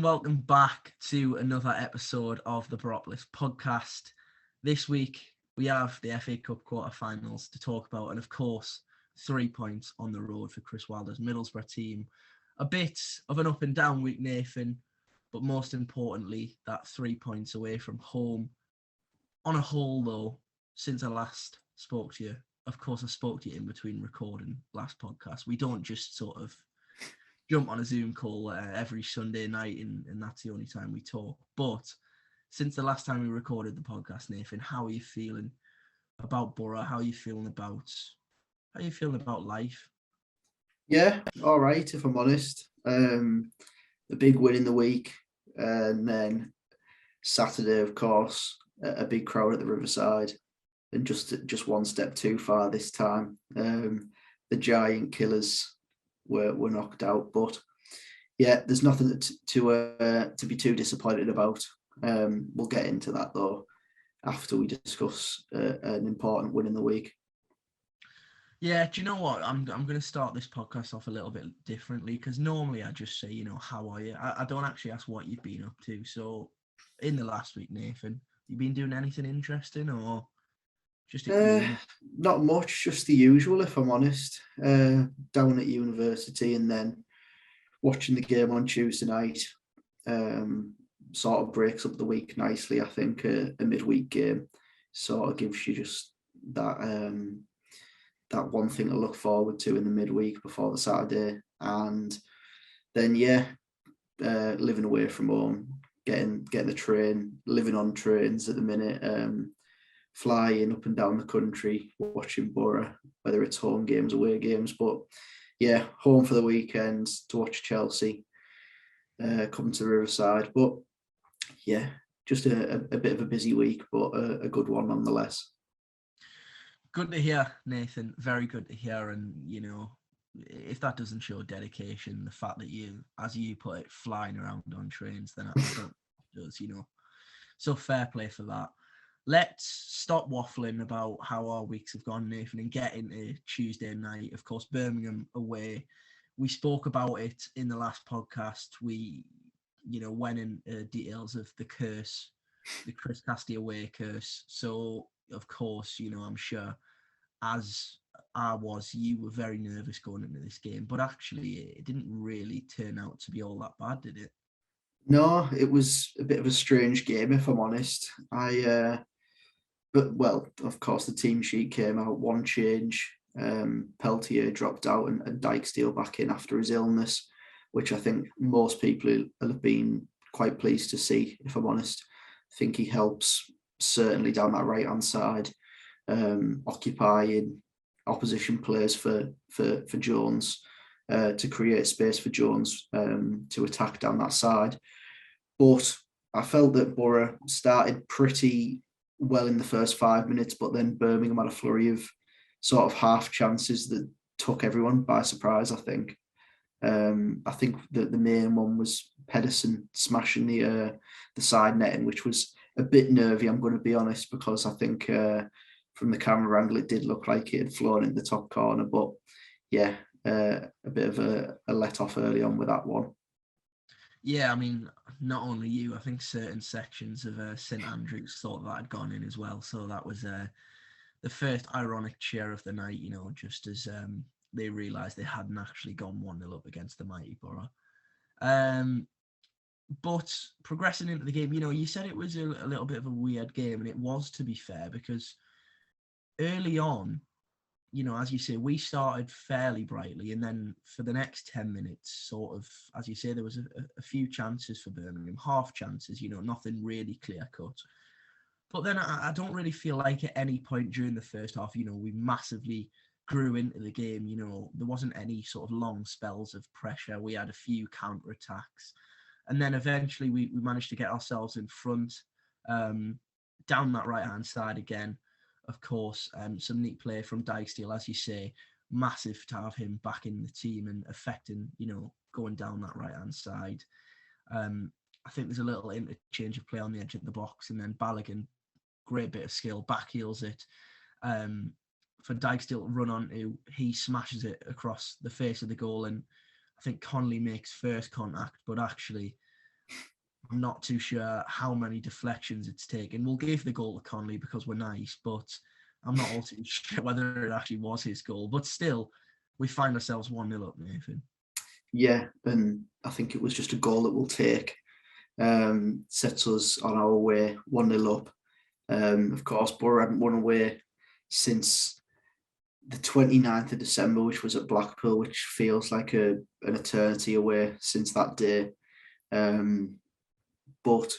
and welcome back to another episode of the Boropolis Podcast. This week we have the FA Cup quarter-finals to talk about, and of course 3 points on the road for Chris Wilder's Middlesbrough team. A bit of an up and down week, Nathan, but most importantly that 3 points away from home. On a whole though, since I last spoke to you, of course I spoke to you in between recording last podcast, we don't just sort of jump on a Zoom call every Sunday night and that's the only time we talk. But since the last time we recorded the podcast, Nathan, how are you feeling about Borough? How are you feeling about life? Yeah, all right, if I'm honest. The big win in the week, and then Saturday, of course, a big crowd at the Riverside, and just one step too far this time. The giant killers were knocked out, but yeah, there's nothing to be too disappointed about. We'll get into that though after we discuss an important win in the week. Yeah, do you know what? I'm going to start this podcast off a little bit differently because normally I just say, how are you? I don't actually ask what you've been up to. So in the last week, Nathan, you been doing anything interesting or just at uni? Not much, just the usual, if I'm honest. Down at university and then watching the game on Tuesday night. Sort of breaks up the week nicely, I think. A midweek game sort of gives you just that one thing to look forward to in the midweek before the Saturday. And then, living away from home, getting the train, living on trains at the minute, flying up and down the country, watching Borough, whether it's home games, away games. But yeah, home for the weekend to watch Chelsea come to the Riverside. But yeah, just a bit of a busy week, but a good one nonetheless. Good to hear, Nathan. Very good to hear. And, if that doesn't show dedication, the fact that you, as you put it, flying around on trains, then I don't know what does, So fair play for that. Let's stop waffling about how our weeks have gone, Nathan, and get into Tuesday night. Of course, Birmingham away. We spoke about it in the last podcast. We, went into details of the curse, the Chris Casty away curse. So, of course, I'm sure, as I was, you were very nervous going into this game. But actually, it didn't really turn out to be all that bad, did it? No, it was a bit of a strange game, if I'm honest. But of course, the team sheet came out, one change. Peltier dropped out and Dijksteel back in after his illness, which I think most people have been quite pleased to see, if I'm honest. I think he helps certainly down that right-hand side, occupying opposition players for Jones, to create space for Jones to attack down that side. But I felt that Borough started pretty well in the first 5 minutes, but then Birmingham had a flurry of sort of half chances that took everyone by surprise, I think. I think that the main one was Pedersen smashing the side netting, which was a bit nervy, I'm going to be honest, because I think from the camera angle it did look like it had flown in the top corner. But yeah, a bit of a let off early on with that one. Yeah, I mean, not only you, I think certain sections of St Andrews thought that had gone in as well. So that was the first ironic cheer of the night, just as they realised they hadn't actually gone 1-0 up against the mighty Borough. But progressing into the game, you said it was a little bit of a weird game, and it was, to be fair, because early on, as you say, we started fairly brightly, and then for the next 10 minutes, sort of, as you say, there was a few chances for Birmingham, half chances, nothing really clear-cut. But then I don't really feel like at any point during the first half, we massively grew into the game. There wasn't any sort of long spells of pressure. We had a few counter-attacks. And then eventually we managed to get ourselves in front, down that right-hand side again. Of course, some neat play from Dijksteel, as you say, massive to have him back in the team and affecting, going down that right-hand side. I think there's a little interchange of play on the edge of the box, and then Balogun, great bit of skill, backheels it. For Dijksteel to run onto, he smashes it across the face of the goal, and I think Connolly makes first contact, but actually I'm not too sure how many deflections it's taken. We'll give the goal to Conley because we're nice, but I'm not all too sure whether it actually was his goal. But still, we find ourselves 1-0 up, Nathan. Yeah, and I think it was just a goal that we'll take. Sets us on our way 1-0 up. Of course, Borough hadn't won away since the 29th of December, which was at Blackpool, which feels like an eternity away since that day. But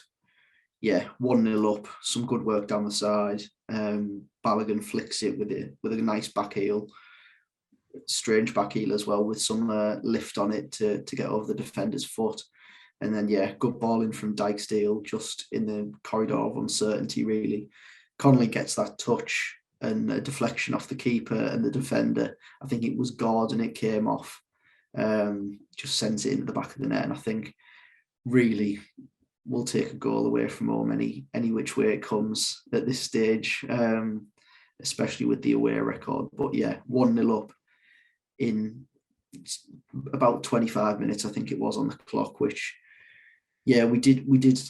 yeah, 1-0 up, some good work down the side. Balogun flicks it with a nice back heel, strange back heel as well, with some lift on it to get over the defender's foot. And then, yeah, good ball in from Dijksteel, just in the corridor of uncertainty, really. Connolly gets that touch and a deflection off the keeper and the defender. I think it was Gordon, it came off. Just sends it into the back of the net. And I think, really, we'll take a goal away from home any which way it comes at this stage, especially with the away record. But yeah, 1-0 up in about 25 minutes, I think it was, on the clock, which, yeah, we did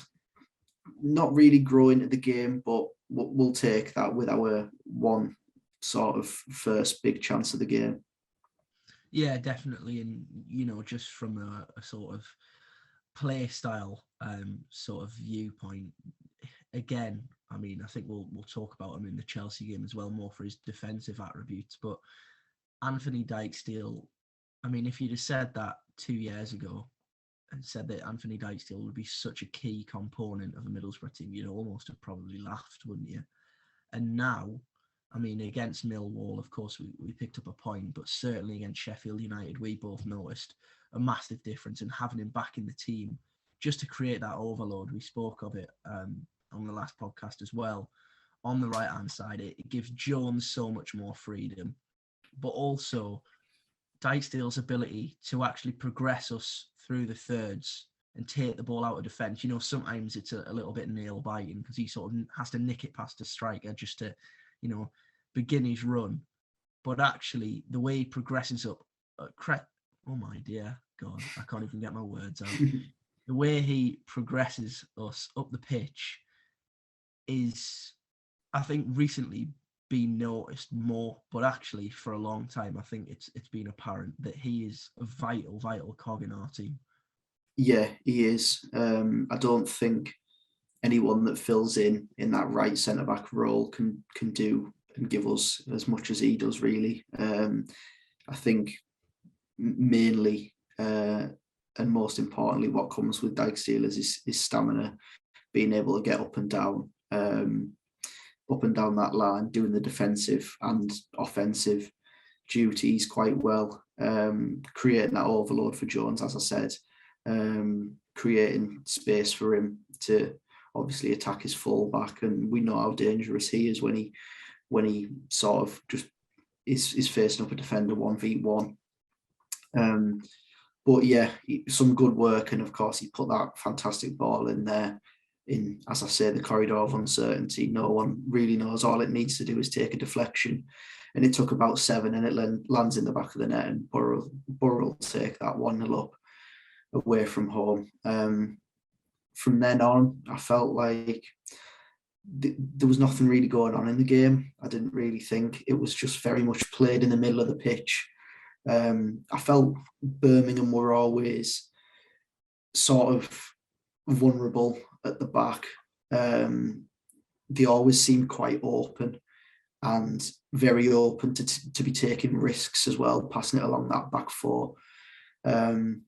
not really grow into the game, but we'll take that with our one sort of first big chance of the game. Yeah, definitely. And, just from a sort of play style sort of viewpoint, again, I mean, I think we'll talk about him in the Chelsea game as well, more for his defensive attributes. But Anthony Dijksteel, I mean, if you'd have said that 2 years ago and said that Anthony Dijksteel would be such a key component of a Middlesbrough team, you'd almost have probably laughed, wouldn't you? And now, I mean, against Millwall, of course, we picked up a point, but certainly against Sheffield United, we both noticed a massive difference in having him back in the team just to create that overload. We spoke of it on the last podcast as well. On the right-hand side, it gives Jones so much more freedom, but also Dijksteel's ability to actually progress us through the thirds and take the ball out of defence. Sometimes it's a little bit nail-biting because he sort of has to nick it past a striker just to, begin his run. But actually, the way he progresses up, oh my dear God, I can't even get my words out. The way he progresses us up the pitch is, I think, recently been noticed more, but actually for a long time, I think it's been apparent that he is a vital cog in our team. Yeah, he is. I don't think anyone that fills in that right centre-back role can do and give us as much as he does, really. I think mainly and most importantly, what comes with Dijksteel is his stamina, being able to get up and down that line, doing the defensive and offensive duties quite well, creating that overload for Jones, as I said, creating space for him to obviously attack his fullback, and we know how dangerous he is when he sort of just is facing up a defender 1v1. But yeah, some good work, and of course he put that fantastic ball in there in, as I say, the corridor of uncertainty. No one really knows. All it needs to do is take a deflection, and it took about 7, and it lands in the back of the net, and Borough will take that 1-0 up away from home. From then on, I felt like there was nothing really going on in the game. I didn't really think. It was just very much played in the middle of the pitch. I felt Birmingham were always sort of vulnerable at the back. They always seemed quite open and very open to be taking risks as well, passing it along that back four. And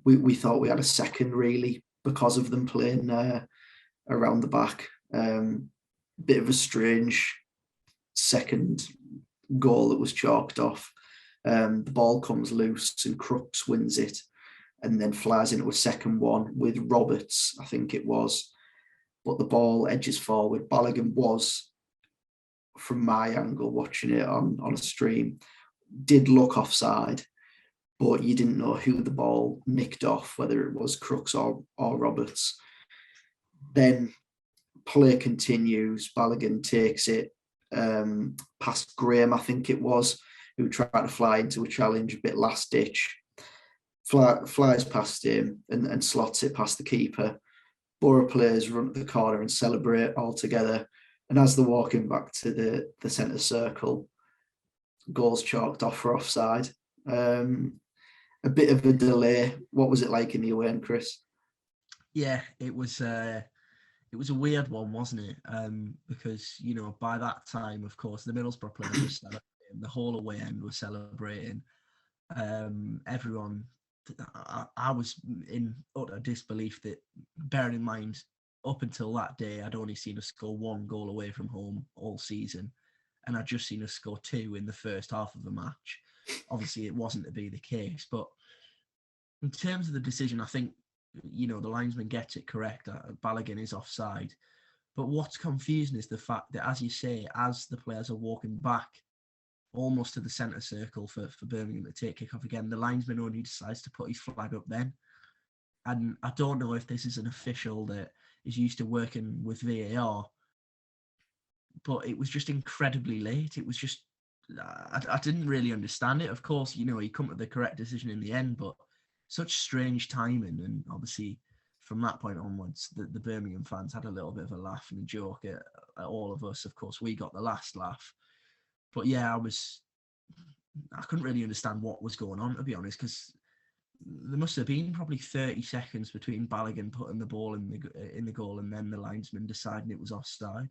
we thought we had a second, really, because of them playing around the back. Bit of a strange second goal that was chalked off. The ball comes loose and Crooks wins it and then flies into a second one with Roberts, I think it was. But the ball edges forward. Balogun was, from my angle, watching it on a stream, did look offside, but you didn't know who the ball nicked off, whether it was Crooks or Roberts. Then play continues. Balogun takes it past Graham, I think it was, who tried to fly into a challenge, a bit last ditch. flies past him and slots it past the keeper. Borough players run at the corner and celebrate all together. And as they're walking back to the centre circle, goals chalked off for offside. A bit of a delay. What was it like in the away end, Chris? Yeah, it was a weird one, wasn't it? Because, you know, by that time, of course, the Middlesbrough players were celebrating, the whole away end was celebrating. Everyone, I was in utter disbelief that, bearing in mind, up until that day, I'd only seen us score one goal away from home all season, and I'd just seen us score two in the first half of the match. Obviously, it wasn't to be the case, but in terms of the decision, I think, you know, the linesman gets it correct. Balogun is offside. But what's confusing is the fact that, as you say, as the players are walking back almost to the centre circle for Birmingham to take kick off again, the linesman only decides to put his flag up then. And I don't know if this is an official that is used to working with VAR, but it was just incredibly late. It was just, I didn't really understand it. Of course, you know, he come to the correct decision in the end, but such strange timing. And obviously, from that point onwards, the Birmingham fans had a little bit of a laugh and a joke at all of us. Of course, we got the last laugh. But yeah, I couldn't really understand what was going on, to be honest, because there must have been probably 30 seconds between Balogun putting the ball in the goal and then the linesman deciding it was offside.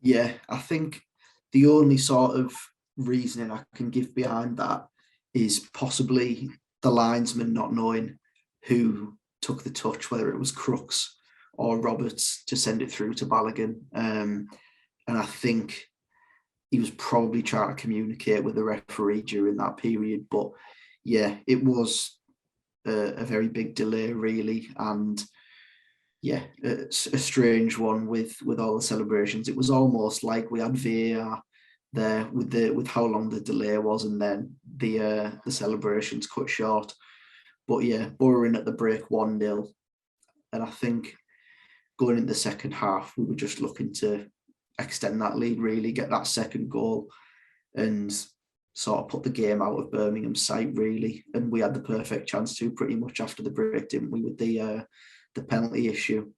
Yeah, I think the only sort of reasoning I can give behind that is possibly the linesman not knowing who took the touch, whether it was Crooks or Roberts, to send it through to Balogun. And I think he was probably trying to communicate with the referee during that period. But yeah, it was a very big delay, really. And yeah, it's a strange one with all the celebrations. It was almost like we had VAR there with how long the delay was, and then the celebrations cut short. But yeah, Borough in at the break 1-0, and I think going into the second half, we were just looking to extend that lead, really get that second goal, and sort of put the game out of Birmingham's sight, really. And we had the perfect chance to, pretty much after the break, didn't we, with the penalty issue?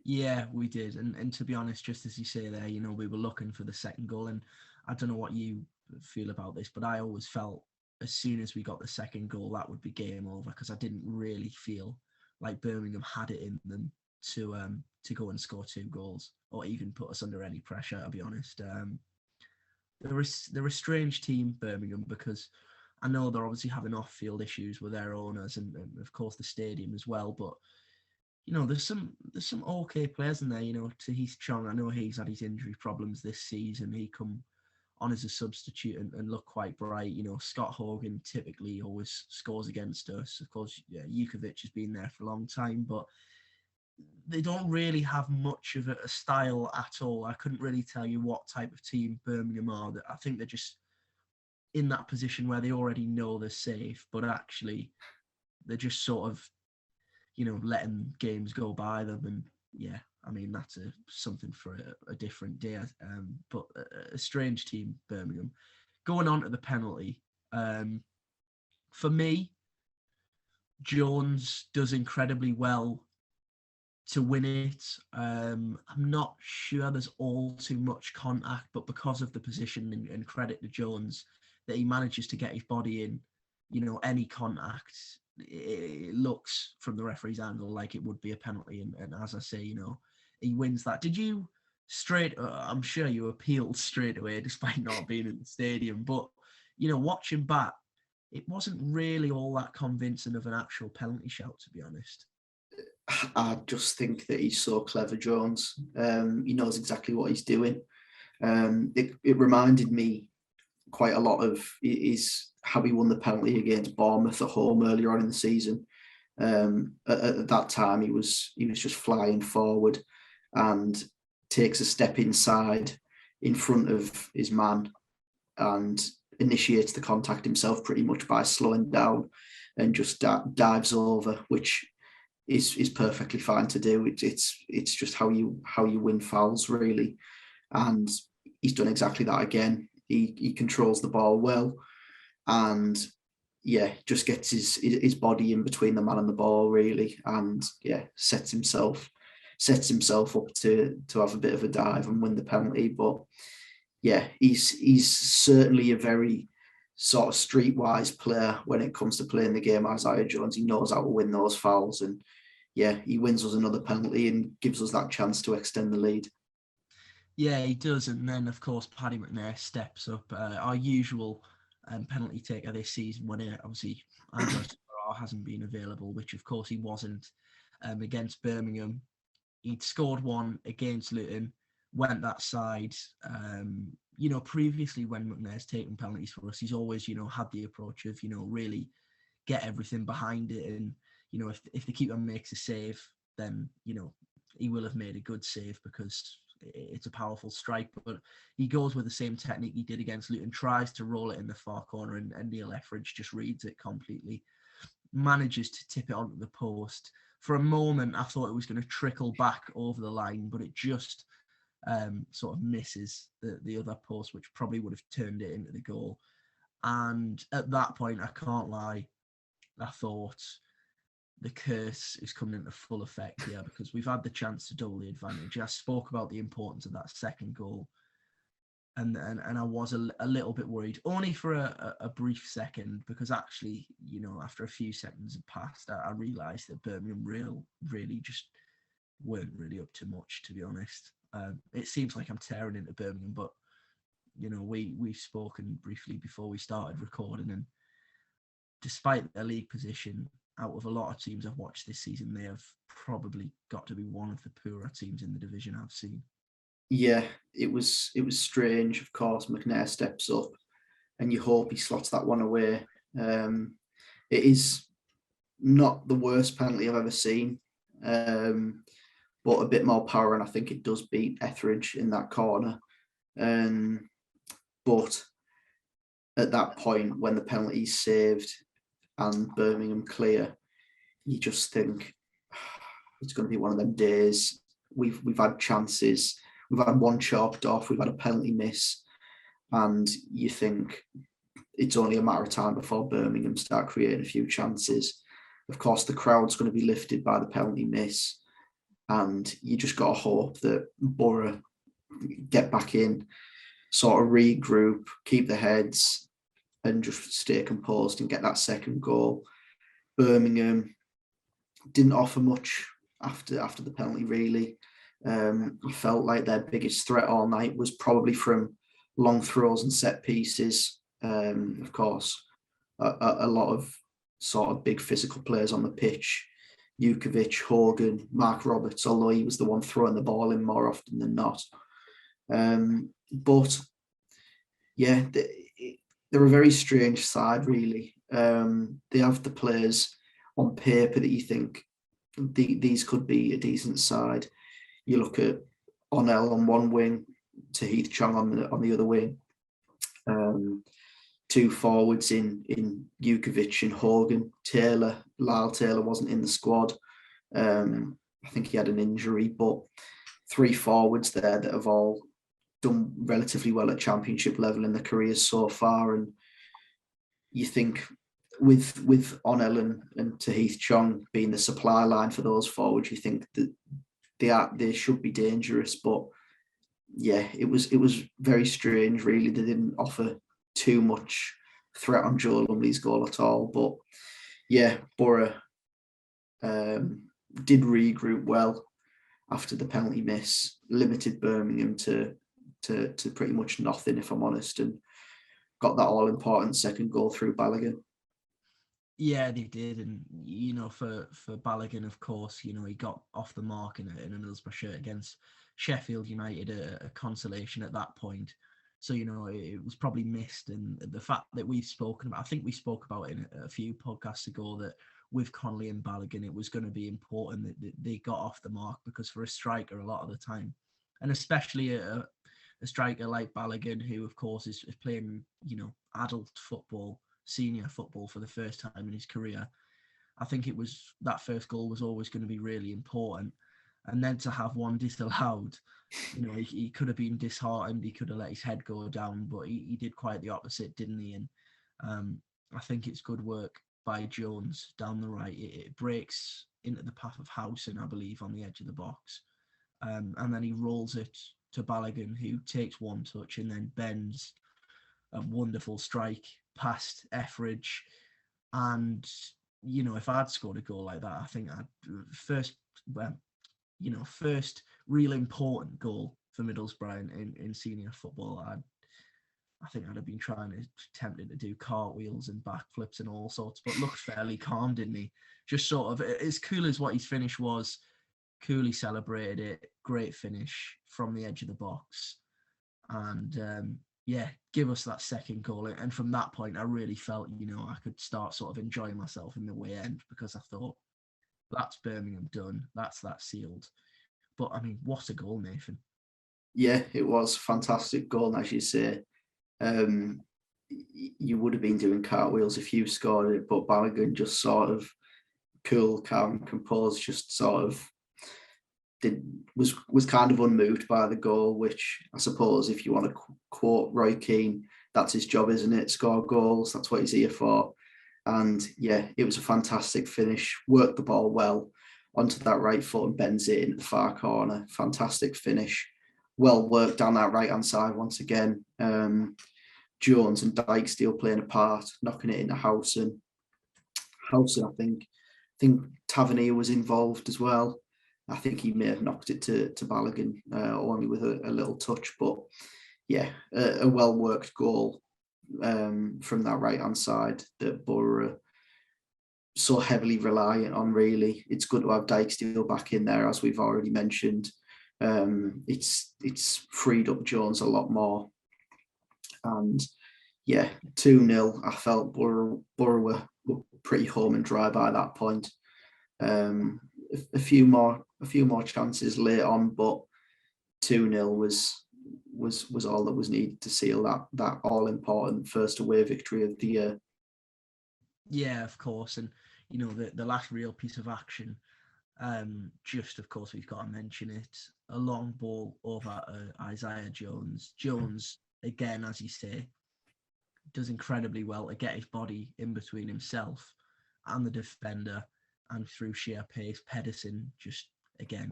Yeah, we did. And to be honest, just as you say there, you know, we were looking for the second goal. And I don't know what you feel about this, but I always felt as soon as we got the second goal, that would be game over, because I didn't really feel like Birmingham had it in them to go and score two goals or even put us under any pressure, to be honest. They're a strange team, Birmingham, because I know they're obviously having off-field issues with their owners and of course the stadium as well, but you know, there's some okay players in there. You know, Tahith Chong, I know he's had his injury problems this season. He come on as a substitute and look quite bright. You know, Scott Hogan typically always scores against us. Of course, yeah, Jukovic has been there for a long time, but they don't really have much of a style at all. I couldn't really tell you what type of team Birmingham are. I think they're just in that position where they already know they're safe, but actually they're just sort of, you know, letting games go by them. And yeah, I mean, that's something for a different day. But a strange team, Birmingham. Going on to the penalty, for me, Jones does incredibly well to win it. I'm not sure there's all too much contact, but because of the position and credit to Jones, that he manages to get his body in, you know, any contact, it looks from the referee's angle like it would be a penalty. And as I say, you know, he wins that. Did you I'm sure you appealed straight away despite not being in the stadium, but, you know, watching back, it wasn't really all that convincing of an actual penalty shout, to be honest. I just think that he's so clever, Jones. He knows exactly what he's doing. It reminded me quite a lot of how he won the penalty against Bournemouth at home earlier on in the season. At that time, he was just flying forward and takes a step inside in front of his man and initiates the contact himself pretty much by slowing down and just dives over, which is perfectly fine to do. It's just how you win fouls, really. And he's done exactly that again. He controls the ball well, and just gets his body in between the man and the ball really, and sets himself up to have a bit of a dive and win the penalty. But he's certainly a very sort of streetwise player when it comes to playing the game. Isaiah Jones, he knows how to win those fouls, and he wins us another penalty and gives us that chance to extend the lead. Yeah, he does. And then, of course, Paddy Mcnair steps up, our usual penalty taker this season when obviously Andrew hasn't been available, which, of course, he wasn't against Birmingham. He'd scored one against Luton, went that side. Previously when McNair's taken penalties for us, he's always, had the approach of, really get everything behind it. And, if the keeper makes a save, then, he will have made a good save because it's a powerful strike. But he goes with the same technique he did against Luton, tries to roll it in the far corner, and Neil Etheridge just reads it completely, manages to tip it onto the post. For a moment, I thought it was going to trickle back over the line, but it just sort of misses the other post, which probably would have turned it into the goal. And at that point, I can't lie, I thought the curse is coming into full effect here because we've had the chance to double the advantage. I spoke about the importance of that second goal, and I was a little bit worried, only for a brief second, because actually, after a few seconds had passed, I realised that Birmingham really just weren't really up to much, to be honest. It seems like I'm tearing into Birmingham, but we've spoken briefly before we started recording, and despite their league position, out of a lot of teams I've watched this season, they have probably got to be one of the poorer teams in the division I've seen. Yeah, it was strange. Of course, McNair steps up, and you hope he slots that one away. It is not the worst penalty I've ever seen, but a bit more power, and I think it does beat Etheridge in that corner. But at that point, when the penalty's saved and Birmingham clear, you just think it's going to be one of them days. We've had chances. We've had one chalked off. We've had a penalty miss. And you think it's only a matter of time before Birmingham start creating a few chances. Of course, the crowd's going to be lifted by the penalty miss. And you just got to hope that Borough get back in, sort of regroup, keep their heads, and just stay composed and get that second goal. Birmingham didn't offer much after the penalty, really. I felt like their biggest threat all night was probably from long throws and set pieces. Of course, a lot of sort of big physical players on the pitch. Jukovic, Hogan, Mark Roberts, although he was the one throwing the ball in more often than not. But yeah, they're a very strange side, really. They have the players on paper that you think these could be a decent side. You look at Onel on one wing, Tahith Chong on the other wing. Two forwards in Jukovic and Hogan. Lyle Taylor wasn't in the squad. I think he had an injury, but three forwards there that have all done relatively well at championship level in their careers so far. And you think with Onel and Tahith Chong being the supply line for those forwards, you think that they should be dangerous. But yeah, it was very strange, really. They didn't offer too much threat on Joe Lumley's goal at all. But yeah, Borough did regroup well after the penalty miss, limited Birmingham to pretty much nothing, if I'm honest, and got that all-important second goal through Balogun. Yeah, they did. And, for Balogun, of course, he got off the mark in a Middlesbrough shirt against Sheffield United, a consolation at that point. So, it was probably missed. And the fact that we've spoken about, I think we spoke about it in a few podcasts ago, that with Connolly and Balogun, it was going to be important that they got off the mark, because for a striker, a lot of the time, and especially a striker like Balogun, who, of course, is playing, adult football, senior football for the first time in his career, I think that first goal was always going to be really important. And then to have one disallowed, he could have been disheartened. He could have let his head go down, but he did quite the opposite, didn't he? And I think it's good work by Jones down the right. It breaks into the path of Howson, I believe, on the edge of the box. And then he rolls it to Balogun, who takes one touch and then bends a wonderful strike past Etheridge. And, if I'd scored a goal like that, I think first real important goal for Middlesbrough in senior football. I think I'd have been tempted to do cartwheels and backflips and all sorts, but looked fairly calm, didn't he? Just sort of as cool as what his finish was, coolly celebrated it, great finish from the edge of the box. And give us that second goal. And from that point, I really felt, I could start sort of enjoying myself in the way end, because I thought, that's Birmingham done. That's that sealed. But, I mean, what a goal, Nathan. Yeah, it was a fantastic goal, as you say. You would have been doing cartwheels if you scored it, but Balogun just sort of cool, calm, composed, just sort of was kind of unmoved by the goal, which I suppose, if you want to quote Roy Keane, that's his job, isn't it? Score goals, that's what he's here for. And yeah, it was a fantastic finish, worked the ball well onto that right foot and bends it into the far corner. Fantastic finish. Well worked down that right-hand side once again. Jones and Dijksteel playing a part, knocking it into Howson. I think Tavernier was involved as well. I think he may have knocked it to Balogun only with a little touch, but yeah, a well-worked goal from that right-hand side that Borough so heavily reliant on, really. It's good to have Dijksteel back in there, as we've already mentioned. It's freed up Jones a lot more. And yeah, 2-0, I felt Borough were pretty home and dry by that point. A few more chances late on, but 2-0 was all that was needed to seal that all important first away victory of the year. Yeah, of course. And the last real piece of action, just of course we've got to mention it, a long ball over Isaiah Jones. Jones, again, as you say, does incredibly well to get his body in between himself and the defender, and through sheer pace, Pedersen just, again,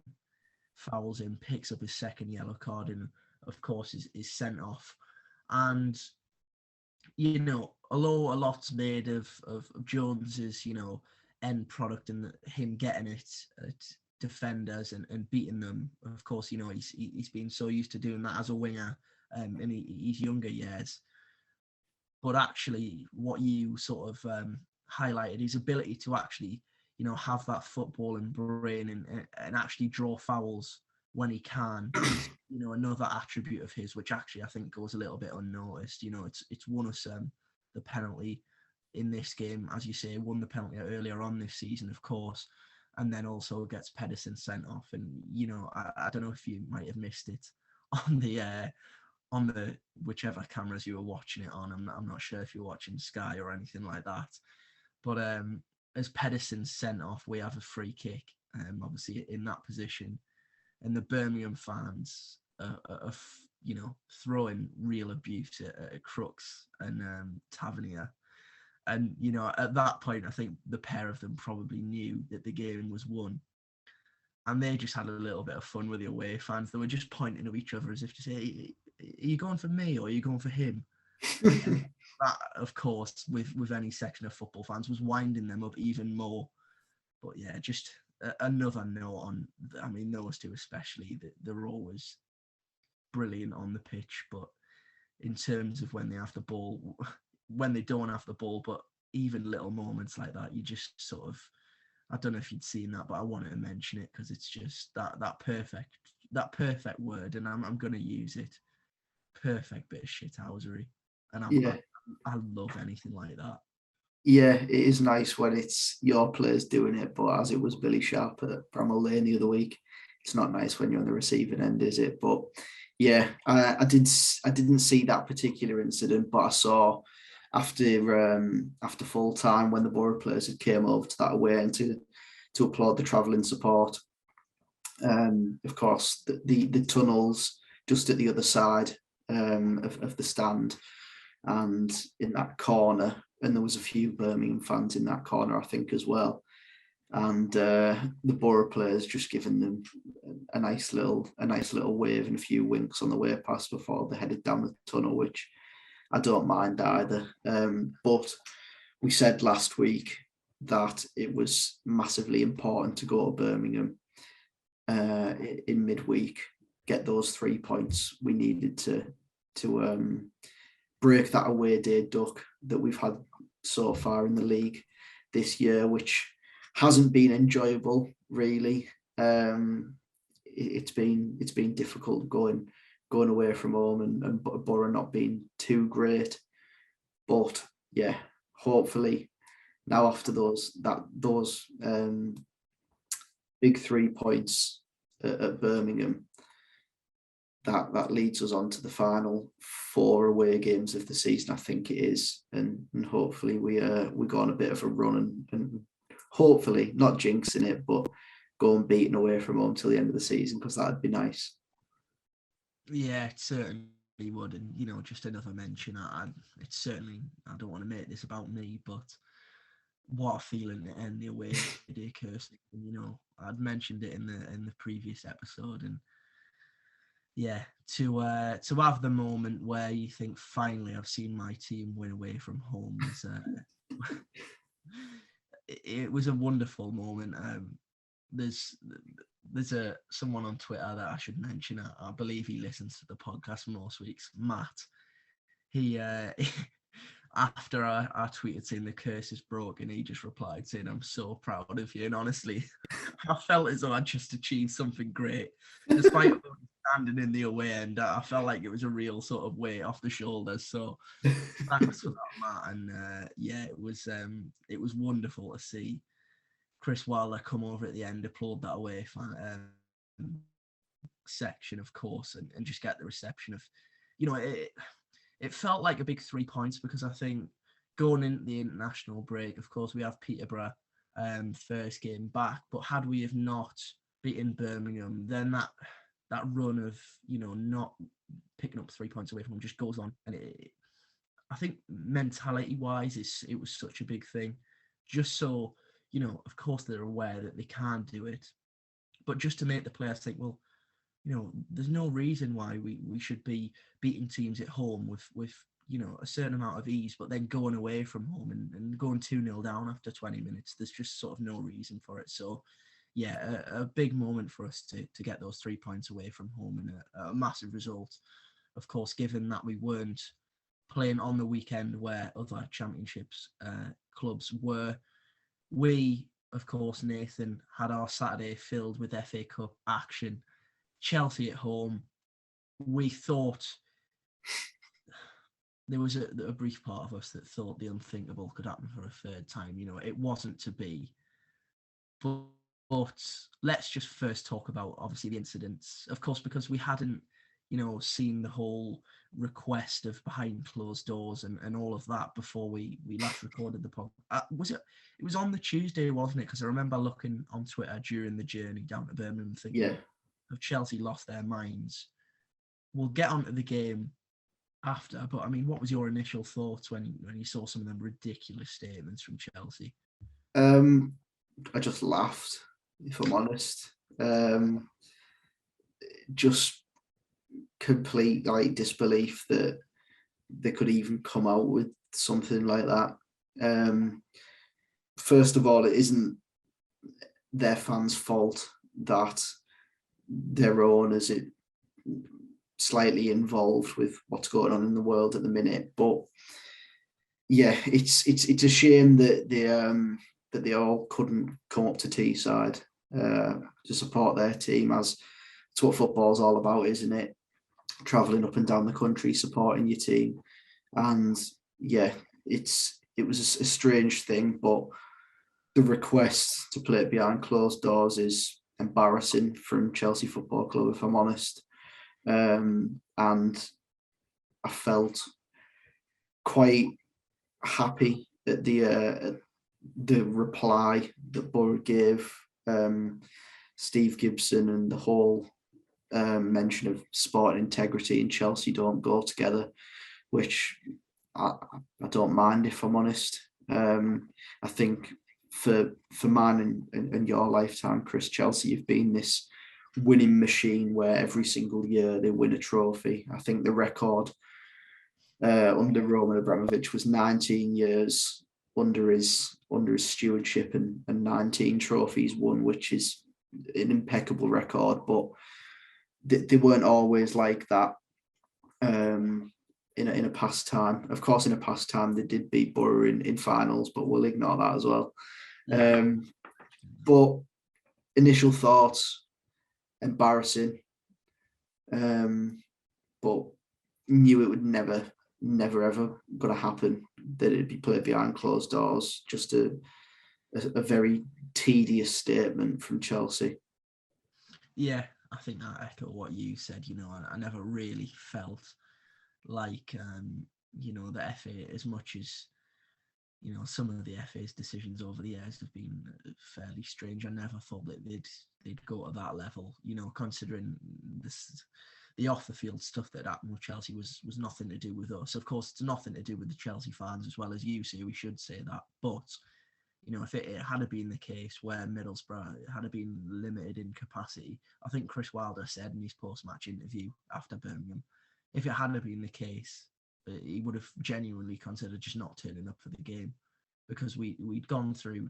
fouls him, picks up his second yellow card, and of course is sent off. And, although a lot's made of Jones's, end product and him getting it at defenders and beating them, of course, he's been so used to doing that as a winger in his younger years. But actually, what you sort of highlighted, his ability to actually, have that footballing brain and actually draw fouls when he can, is, another attribute of his, which actually I think goes a little bit unnoticed. It's won us the penalty in this game, as you say, won the penalty earlier on this season, of course, and then also gets Pedersen sent off. And, I don't know if you might have missed it on the whichever cameras you were watching it on. I'm not sure if you're watching Sky or anything like that. But as Pedersen's sent off, we have a free kick, obviously in that position, and the Birmingham fans are throwing real abuse at Crooks and Tavernier. And, at that point, I think the pair of them probably knew that the game was won. And they just had a little bit of fun with the away fans. They were just pointing to each other as if to say, are you going for me or are you going for him? That, of course, with any section of football fans, was winding them up even more. But yeah, just another note on, I mean, those two especially, they're always brilliant on the pitch. But in terms of when they have the ball, when they don't have the ball, but even little moments like that, you just sort of, I don't know if you'd seen that, but I wanted to mention it because it's just that perfect word, and I'm going to use it. Perfect bit of shithousery. And I love anything like that. Yeah, it is nice when it's your players doing it, but as it was Billy Sharp at Bramall Lane the other week, it's not nice when you're on the receiving end, is it? But yeah, I didn't see that particular incident, but I saw after full time when the Borough players had came over to that away end to applaud the travelling support. Of course, the tunnels just at the other side of the stand, and in that corner and there was a few Birmingham fans in that corner, I think, as well. And the Borough players just giving them a nice little wave and a few winks on the way past before they headed down the tunnel, which I don't mind either. But we said last week that it was massively important to go to Birmingham in midweek, get those 3 points. We needed to break that away day duck that we've had so far in the league this year, which hasn't been enjoyable really. It's been difficult going away from home and Borough not being too great, but yeah, hopefully now after those big 3 points at Birmingham, that leads us on to the final 4 away games of the season, I think it is, and hopefully we go on a bit of a run and hopefully not jinxing it, but go and beating away from home till the end of the season, because that'd be nice. Yeah, it certainly would. And, just another mention, it's certainly, I don't want to make this about me, but what a feeling to end the away day curse. I'd mentioned it in the previous episode, and yeah, to have the moment where you think, finally, I've seen my team win away from home is it was a wonderful moment. There's someone on Twitter that I should mention. I believe he listens to the podcast most weeks, Matt. He after I tweeted saying the curse is broken, he just replied saying, "I'm so proud of you." And honestly, I felt as though I'd just achieved something great, despite standing in the away end. I felt like it was a real sort of weight off the shoulders. So thanks for that, Matt. And yeah, it was wonderful to see Chris Wilder come over at the end, applaud that away section, of course, and just get the reception of, it felt like a big 3 points, because I think going into the international break, of course, we have Peterborough first game back, but had we have not beaten Birmingham, then that run of, not picking up 3 points away from them just goes on. And I think mentality-wise, it was such a big thing, just so, of course they're aware that they can't do it, but just to make the players think, well, there's no reason why we should be beating teams at home with a certain amount of ease, but then going away from home and going 2-0 down after 20 minutes. There's just sort of no reason for it. So, yeah, a big moment for us to get those 3 points away from home, and a massive result, of course, given that we weren't playing on the weekend where other championships clubs were. We, of course, Nathan, had our Saturday filled with FA Cup action. Chelsea at home. We thought there was a brief part of us that thought the unthinkable could happen for a third time. It wasn't to be. But let's just first talk about, obviously, the incidents. Of course, because we hadn't, seen the whole request of behind closed doors and all of that before we last recorded the podcast. It was on the Tuesday, wasn't it? Because I remember looking on Twitter during the journey down to Birmingham thinking, yeah, have Chelsea lost their minds? We'll get onto the game after, but I mean, what was your initial thoughts when you saw some of them ridiculous statements from Chelsea? I just laughed, if I'm honest. Just complete disbelief that they could even come out with something like that. First of all, it isn't their fans' fault that their owners are slightly involved with what's going on in the world at the minute, but yeah, it's a shame that they all couldn't come up to Teesside to support their team, as it's what football's all about, isn't it? Travelling up and down the country supporting your team. And yeah, it was a strange thing, but the request to play it behind closed doors is embarrassing from Chelsea Football Club, if I'm honest. And I felt quite happy at the reply that Borough gave Steve Gibson, and the whole mention of sport integrity and Chelsea don't go together, which I don't mind, if I'm honest. I think for mine and your lifetime, Chris, Chelsea have been this winning machine where every single year they win a trophy. I think the record under Roman Abramovich was 19 years under his stewardship and 19 trophies won, which is an impeccable record. But they weren't always like that. In a past time, of course, in a past time they did beat Borough in finals, but we'll ignore that as well. But initial thoughts, embarrassing, but knew it would never ever going to happen, that it'd be played behind closed doors. Just a very tedious statement from Chelsea. Yeah, I think I echo what you said. I never really felt like the FA, as much as some of the FA's decisions over the years have been fairly strange. I never thought that they'd go to that level, considering the off the field stuff that happened with Chelsea was nothing to do with us. Of course, it's nothing to do with the Chelsea fans, as well as you say. We should say that, but if it had been the case where Middlesbrough had been limited in capacity, I think Chris Wilder said in his post-match interview after Birmingham, if it hadn't been the case, he would have genuinely considered just not turning up for the game, because we'd gone through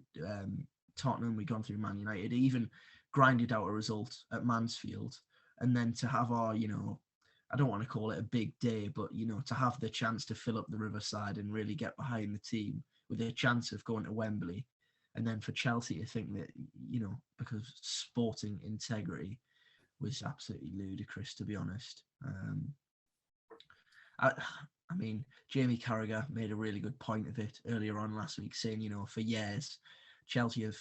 Tottenham, we'd gone through Man United, even grinded out a result at Mansfield, and then to have our, I don't want to call it a big day, but, to have the chance to fill up the Riverside and really get behind the team with a chance of going to Wembley, and then for Chelsea to think that, because sporting integrity was absolutely ludicrous, to be honest. I mean, Jamie Carragher made a really good point of it earlier on last week, saying, for years, Chelsea have,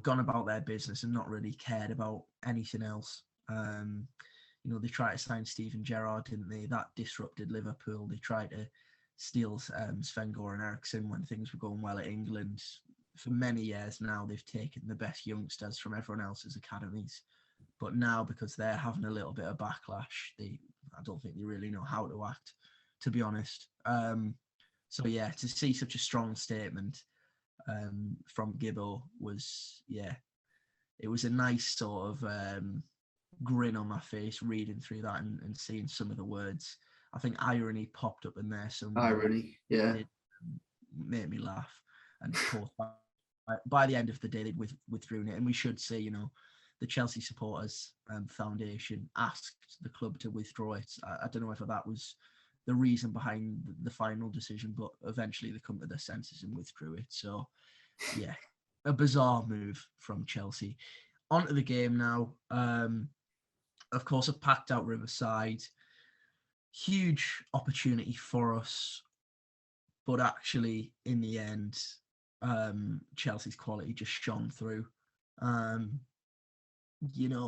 gone about their business and not really cared about anything else. They tried to sign Steven Gerrard, didn't they? That disrupted Liverpool. They tried to steal Sven-Goran Eriksson when things were going well at England. For many years now, they've taken the best youngsters from everyone else's academies. But now, because they're having a little bit of backlash, I don't think they really know how to act, to be honest. So yeah, to see such a strong statement from Gibbo was, it was a nice sort of grin on my face reading through that and seeing some of the words. I think irony popped up in there somewhere. Irony, yeah. It made me laugh. And of course, by the end of the day, they withdrew it. And we should say, the Chelsea Supporters Foundation asked the club to withdraw it. I don't know whether that was the reason behind the final decision, but eventually they come to their senses and withdrew it. So, yeah, a bizarre move from Chelsea. On to the game now. Of course, a packed out Riverside. Huge opportunity for us. But actually, in the end, Chelsea's quality just shone through.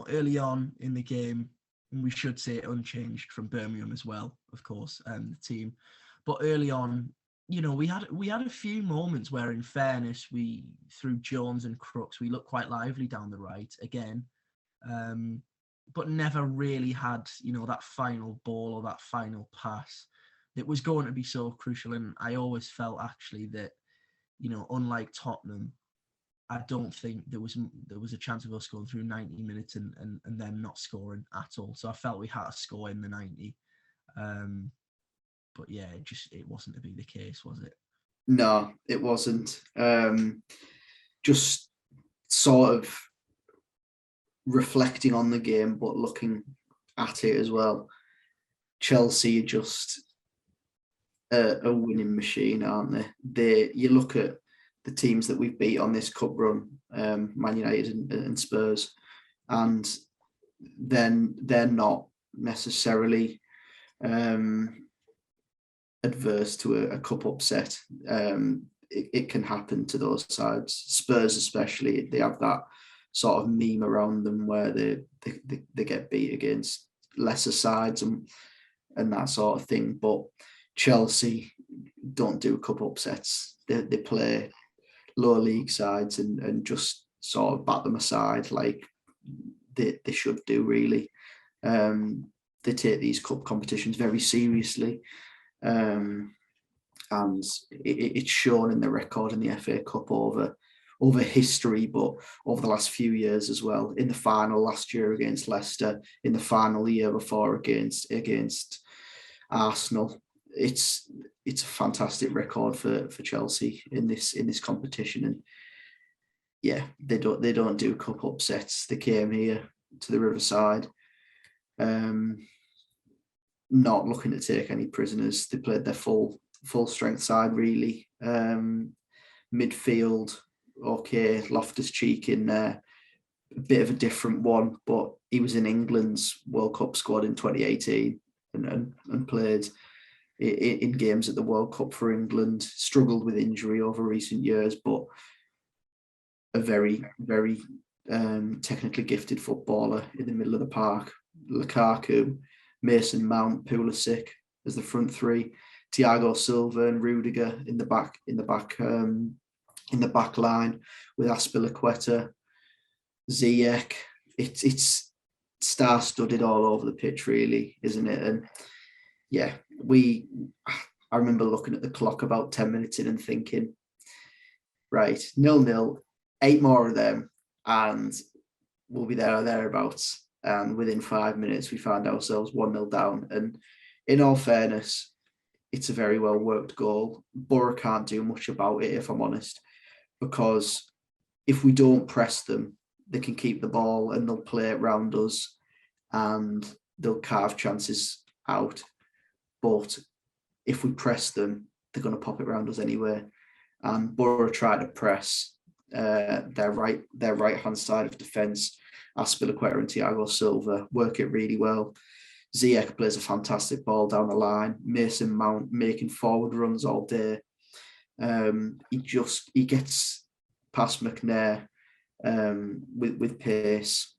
Early on in the game, we should say unchanged from Birmingham as well, of course, the team. But early on, we had a few moments where, in fairness, we, through Jones and Crooks, we looked quite lively down the right again, but never really had, that final ball or that final pass that was going to be so crucial. And I always felt actually that, unlike Tottenham, I don't think there was a chance of us going through 90 minutes and them not scoring at all. So I felt we had to score in the 90. But yeah, it wasn't to be the case, was it? No, it wasn't. Just sort of reflecting on the game, but looking at it as well. Chelsea are just a winning machine, aren't they? You look at the teams that we've beat on this cup run, Man United and Spurs, and then they're not necessarily adverse to a cup upset. It can happen to those sides. Spurs especially, they have that sort of meme around them where they get beat against lesser sides and that sort of thing. But Chelsea don't do cup upsets. They play lower league sides and just sort of bat them aside like they should do, really. They take these cup competitions very seriously. and it's shown in the record in the FA Cup over history, but over the last few years as well. In the final last year against Leicester, in the final the year before against Arsenal. It's a fantastic record for Chelsea in this competition, and yeah, they don't do cup upsets. They came here to the Riverside, not looking to take any prisoners. They played their full strength side really. Midfield, okay, Loftus-Cheek in there, a bit of a different one, but he was in England's World Cup squad in 2018 and played in games at the World Cup for England. Struggled with injury over recent years, but a very, very technically gifted footballer in the middle of the park. Lukaku, Mason Mount, Pulisic as the front three, Thiago Silva and Rudiger in the back line with Azpilicueta, Ziyech. It's star-studded all over the pitch, really, isn't it? And yeah, I remember looking at the clock about 10 minutes in and thinking, right, 0-0, 8 more of them, and we'll be there or thereabouts. And within 5 minutes, we found ourselves 1-0 down. And in all fairness, it's a very well worked goal. Borough can't do much about it, if I'm honest, because if we don't press them, they can keep the ball and they'll play it round us and they'll carve chances out. But if we press them, they're going to pop it round us anyway. And Borough try to press their right hand side of defence. Azpilicueta and Thiago Silva work it really well. Ziyech plays a fantastic ball down the line. Mason Mount making forward runs all day. He gets past McNair with pace.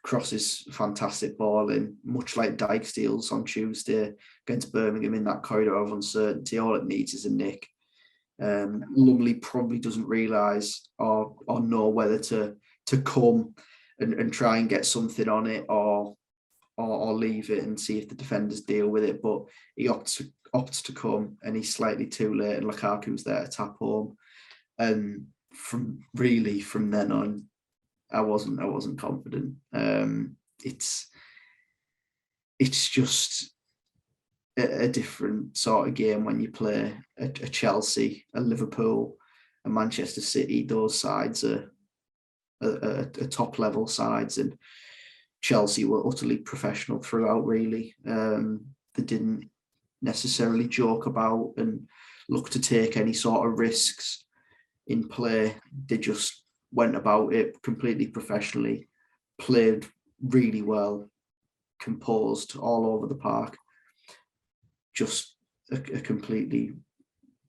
Crosses fantastic ball in, much like Dijksteel's on Tuesday against Birmingham in that corridor of uncertainty. All it needs is a nick. Lumley probably doesn't realise or know whether to come and try and get something on it or leave it and see if the defenders deal with it. But he opts to come, and he's slightly too late, and Lukaku's there to tap home. And from then on, I wasn't confident. It's just a different sort of game when you play a Chelsea, a Liverpool, a Manchester City. Those sides are top level sides, and Chelsea were utterly professional throughout. Really, they didn't necessarily joke about and look to take any sort of risks in play. They just went about it completely professionally, played really well, composed all over the park. Just a completely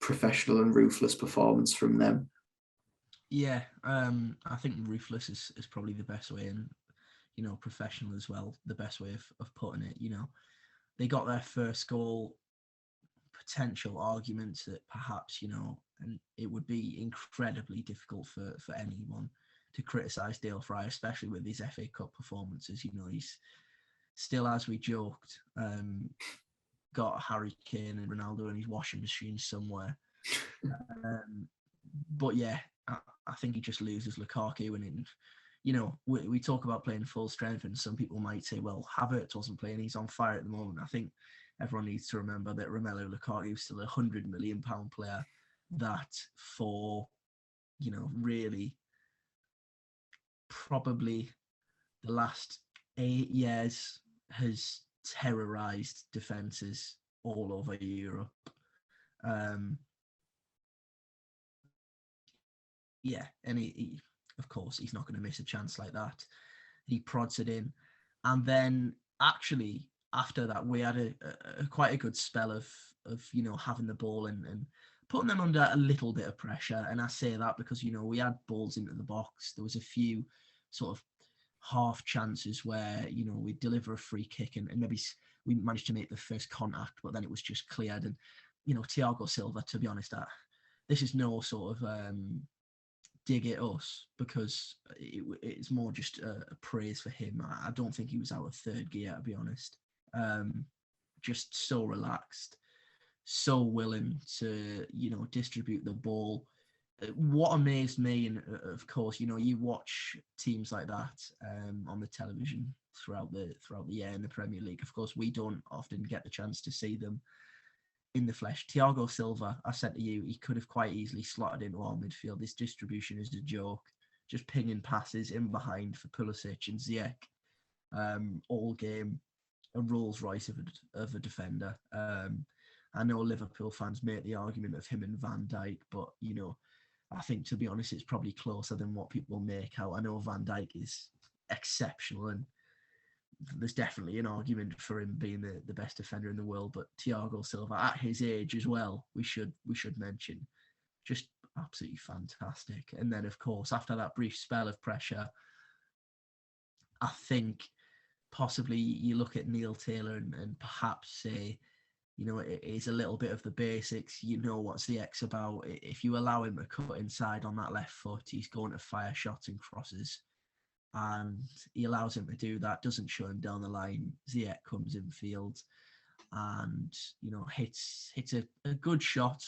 professional and ruthless performance from them. Yeah, I think ruthless is probably the best way, and professional as well, the best way of putting it. They got their first goal. Potential arguments that perhaps and it would be incredibly difficult for anyone to criticise Dale Fry, especially with his FA Cup performances. He's still, as we joked, got Harry Kane and Ronaldo in his washing machine somewhere. But yeah, I think he just loses Lukaku, and we talk about playing full strength, and some people might say, well, Havertz wasn't playing, he's on fire at the moment. I think everyone needs to remember that Romelu Lukaku is still a £100 million player that for, really probably the last 8 years has terrorised defences all over Europe. And he of course, he's not going to miss a chance like that. He prods it in. And then actually, after that, we had a quite a good spell of having the ball and putting them under a little bit of pressure. And I say that because, we had balls into the box. There was a few sort of half chances where, we deliver a free kick and maybe we managed to make the first contact, but then it was just cleared. And, Thiago Silva, to be honest, this is no sort of dig at us, because it's more just a praise for him. I don't think he was out of third gear, to be honest. Just so relaxed, so willing to, distribute the ball. What amazed me, and of course, you watch teams like that on the television throughout the year in the Premier League. Of course, we don't often get the chance to see them in the flesh. Thiago Silva, I said to you, he could have quite easily slotted into our midfield. This distribution is a joke. Just pinging passes in behind for Pulisic and Ziyech all game. A Rolls Royce of a defender. I know Liverpool fans make the argument of him and Van Dijk, but, I think, to be honest, it's probably closer than what people make out. I know Van Dijk is exceptional, and there's definitely an argument for him being the best defender in the world, but Thiago Silva, at his age as well, we should mention, just absolutely fantastic. And then, of course, after that brief spell of pressure, I think possibly you look at Neil Taylor and perhaps say, it is a little bit of the basics. What's the X about. If you allow him to cut inside on that left foot, he's going to fire shots and crosses. And he allows him to do that, doesn't show him down the line. Ziyech comes in field and, hits a good shot.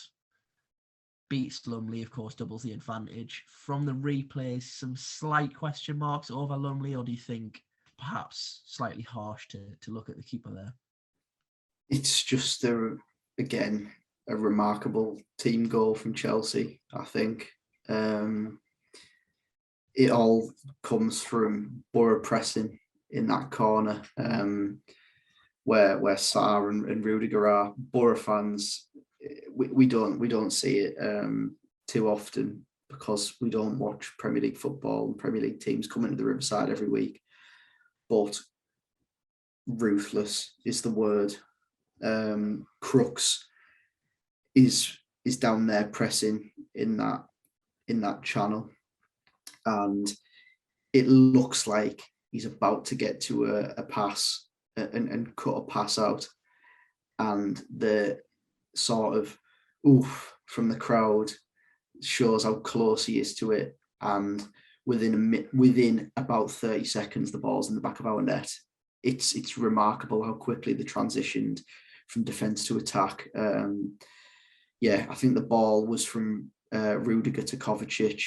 Beats Lumley, of course, doubles the advantage. From the replays, some slight question marks over Lumley, or do you think perhaps slightly harsh to look at the keeper there? It's just, again, a remarkable team goal from Chelsea, I think. It all comes from Borough pressing in that corner where Sarr and Rudiger are. Borough fans, we don't see it too often because we don't watch Premier League football and Premier League teams coming to the Riverside every week. But ruthless is the word. Crooks is down there pressing in that channel, and it looks like he's about to get to a pass and cut a pass out, and the sort of oof from the crowd shows how close he is to it, and within about 30 seconds the ball's in the back of our net. It's remarkable how quickly they transitioned from defence to attack. I think the ball was from Rudiger to Kovacic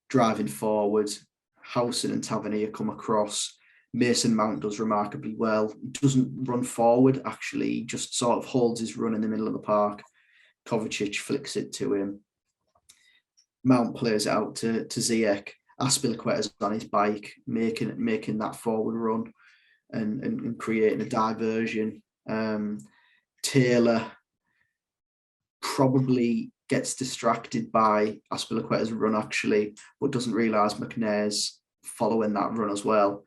driving forward. Howson and Tavernier come across. Mason Mount does remarkably well. He doesn't run forward, actually. He just sort of holds his run in the middle of the park. Kovacic flicks it to him. Mount plays it out to Ziyech. Azpilicueta's on his bike, making that forward run and creating a diversion. Taylor probably gets distracted by Azpilicueta's run, actually, but doesn't realise Mcnair's following that run as well.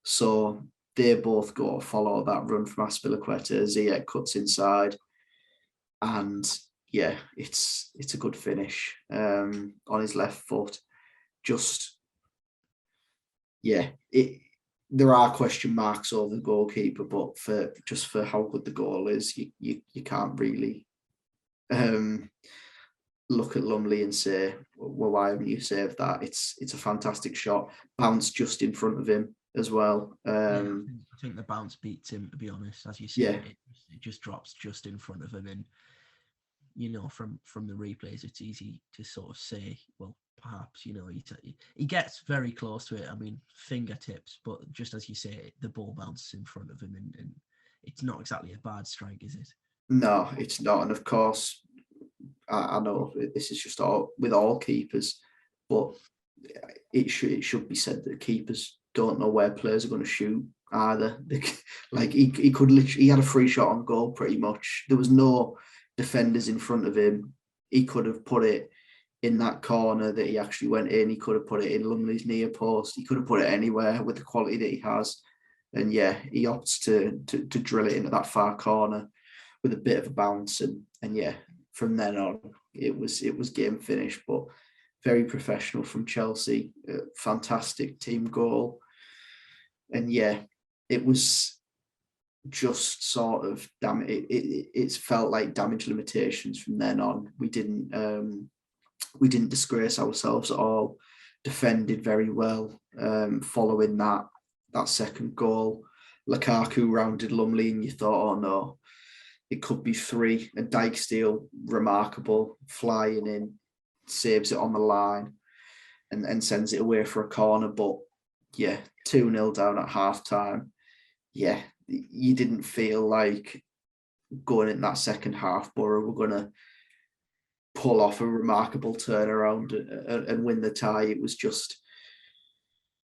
So they both go to follow that run from Azpilicueta. Ziyech cuts inside, and it's a good finish on his left foot. There are question marks over the goalkeeper, but for how good the goal is, you can't really look at Lumley and say, well, why haven't you saved that? It's a fantastic shot, bounced just in front of him as well. I think the bounce beats him, to be honest. As you say, it just drops just in front of him, and from the replays, it's easy to sort of say, well, perhaps, he gets very close to it. I mean, fingertips, but just as you say, the ball bounces in front of him, and it's not exactly a bad strike, is it? No, it's not. And of course, I know this is just with all keepers, but it should be said that keepers don't know where players are going to shoot either. Like he had a free shot on goal pretty much. There was no defenders in front of him. He could have put it in that corner that he actually went in. He could have put it in Lumley's near post. He could have put it anywhere with the quality that he has. And he opts to drill it into that far corner with a bit of a bounce. And from then on, it was game finished. But very professional from Chelsea. Fantastic team goal. And it was just sort of it felt like damage limitations from then on. We didn't disgrace ourselves at all. Defended very well following that second goal. Lukaku rounded Lumley, and you thought, oh no, it could be 3. A Dijksteel, remarkable, flying in, saves it on the line and sends it away for a corner. But yeah, 2-0 down at half time. Yeah, you didn't feel like going in that second half, Borough were going to pull off a remarkable turnaround and win the tie. It was just,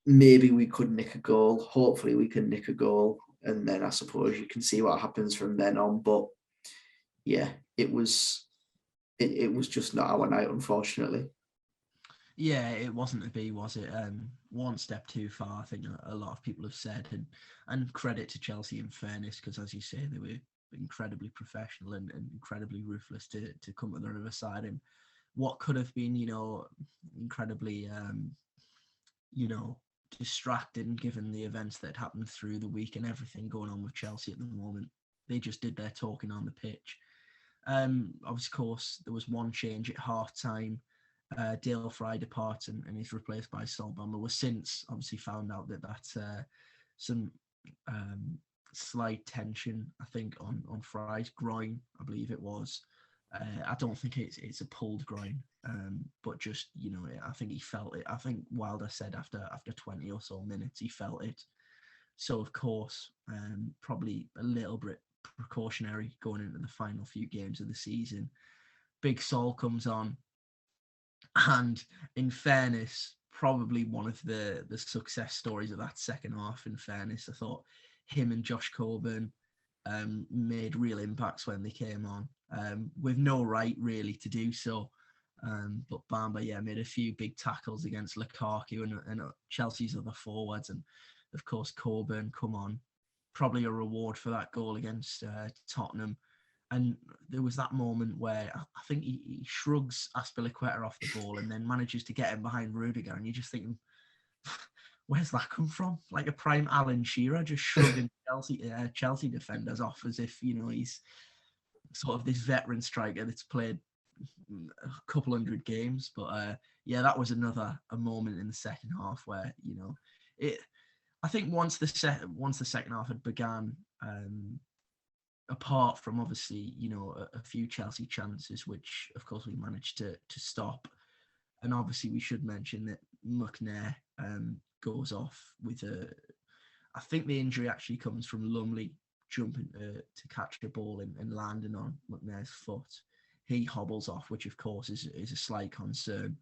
maybe we could nick a goal. Hopefully we can nick a goal. And then I suppose you can see what happens from then on. But yeah, it was just not our night, unfortunately. Yeah, it wasn't to be, was it? One step too far, I think a lot of people have said, and credit to Chelsea in fairness, because as you say, they were incredibly professional and incredibly ruthless to come to the other side. And what could have been, incredibly, distracting given the events that happened through the week and everything going on with Chelsea at the moment. They just did their talking on the pitch. Of course, there was one change at half time. Dale Fry departs and he's replaced by Sol Bamba. Was since obviously found out that that's some slight tension, I think, on Fry's groin, I believe it was. I don't think it's a pulled groin, but just, I think he felt it. I think Wilder said after 20 or so minutes he felt it. So of course, probably a little bit precautionary going into the final few games of the season. Big Sol comes on. And in fairness, probably one of the success stories of that second half, in fairness, I thought him and Josh Coburn made real impacts when they came on, with no right really to do so. But Bamba, made a few big tackles against Lukaku and Chelsea's other forwards. And of course, Coburn come on, probably a reward for that goal against Tottenham. And there was that moment where I think he shrugs Azpilicueta off the ball and then manages to get him behind Rudiger. And you just think, where's that come from? Like a prime Alan Shearer just shrugging Chelsea defenders off as if, he's sort of this veteran striker that's played a couple hundred games. But that was a moment in the second half where, I think once the second half had begun, apart from obviously, a few Chelsea chances, which of course we managed to stop. And obviously we should mention that Mcnair goes off with I think the injury actually comes from Lumley jumping to catch the ball and landing on Mcnair's foot. He hobbles off, which of course is a slight concern.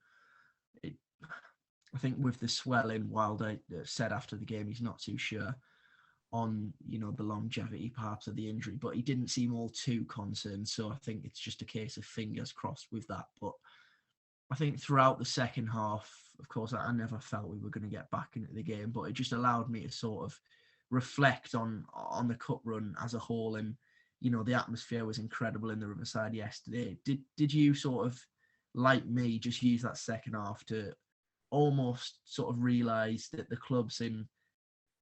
I think with the swelling, Wilder said after the game he's not too sure on, the longevity perhaps of the injury, but he didn't seem all too concerned. So I think it's just a case of fingers crossed with that. But I think throughout the second half, of course, I never felt we were going to get back into the game, but it just allowed me to sort of reflect on the cup run as a whole. And, the atmosphere was incredible in the Riverside yesterday. Did you sort of, like me, just use that second half to almost sort of realise that the club's in,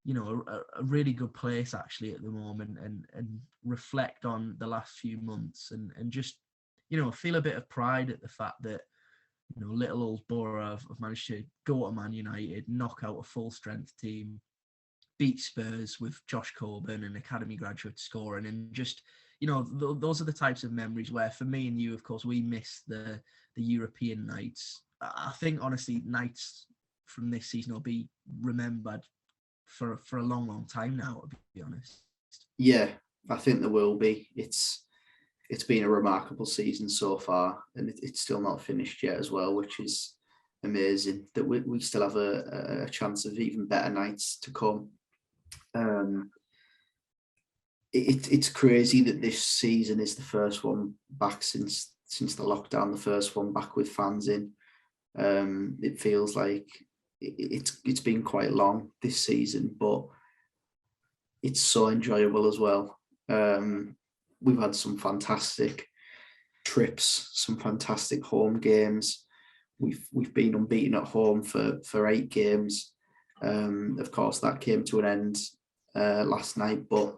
a really good place actually at the moment, and reflect on the last few months and just, feel a bit of pride at the fact that, little old Borough have managed to go to Man United, knock out a full strength team, beat Spurs with Josh Coburn, an academy graduate, scoring, and just, those are the types of memories where for me and you, of course, we miss the European nights. I think honestly, nights from this season will be remembered for a long time now, to be honest. Yeah, I think there will be. It's been a remarkable season so far, and it's still not finished yet as well, which is amazing that we still have a chance of even better nights to come. It's crazy that this season is the first one back since the lockdown, the first one back with fans in. It feels like it's been quite long this season, but it's so enjoyable as well. We've had some fantastic trips, some fantastic home games. We've been unbeaten at home for 8 games. Of course, that came to an end last night, but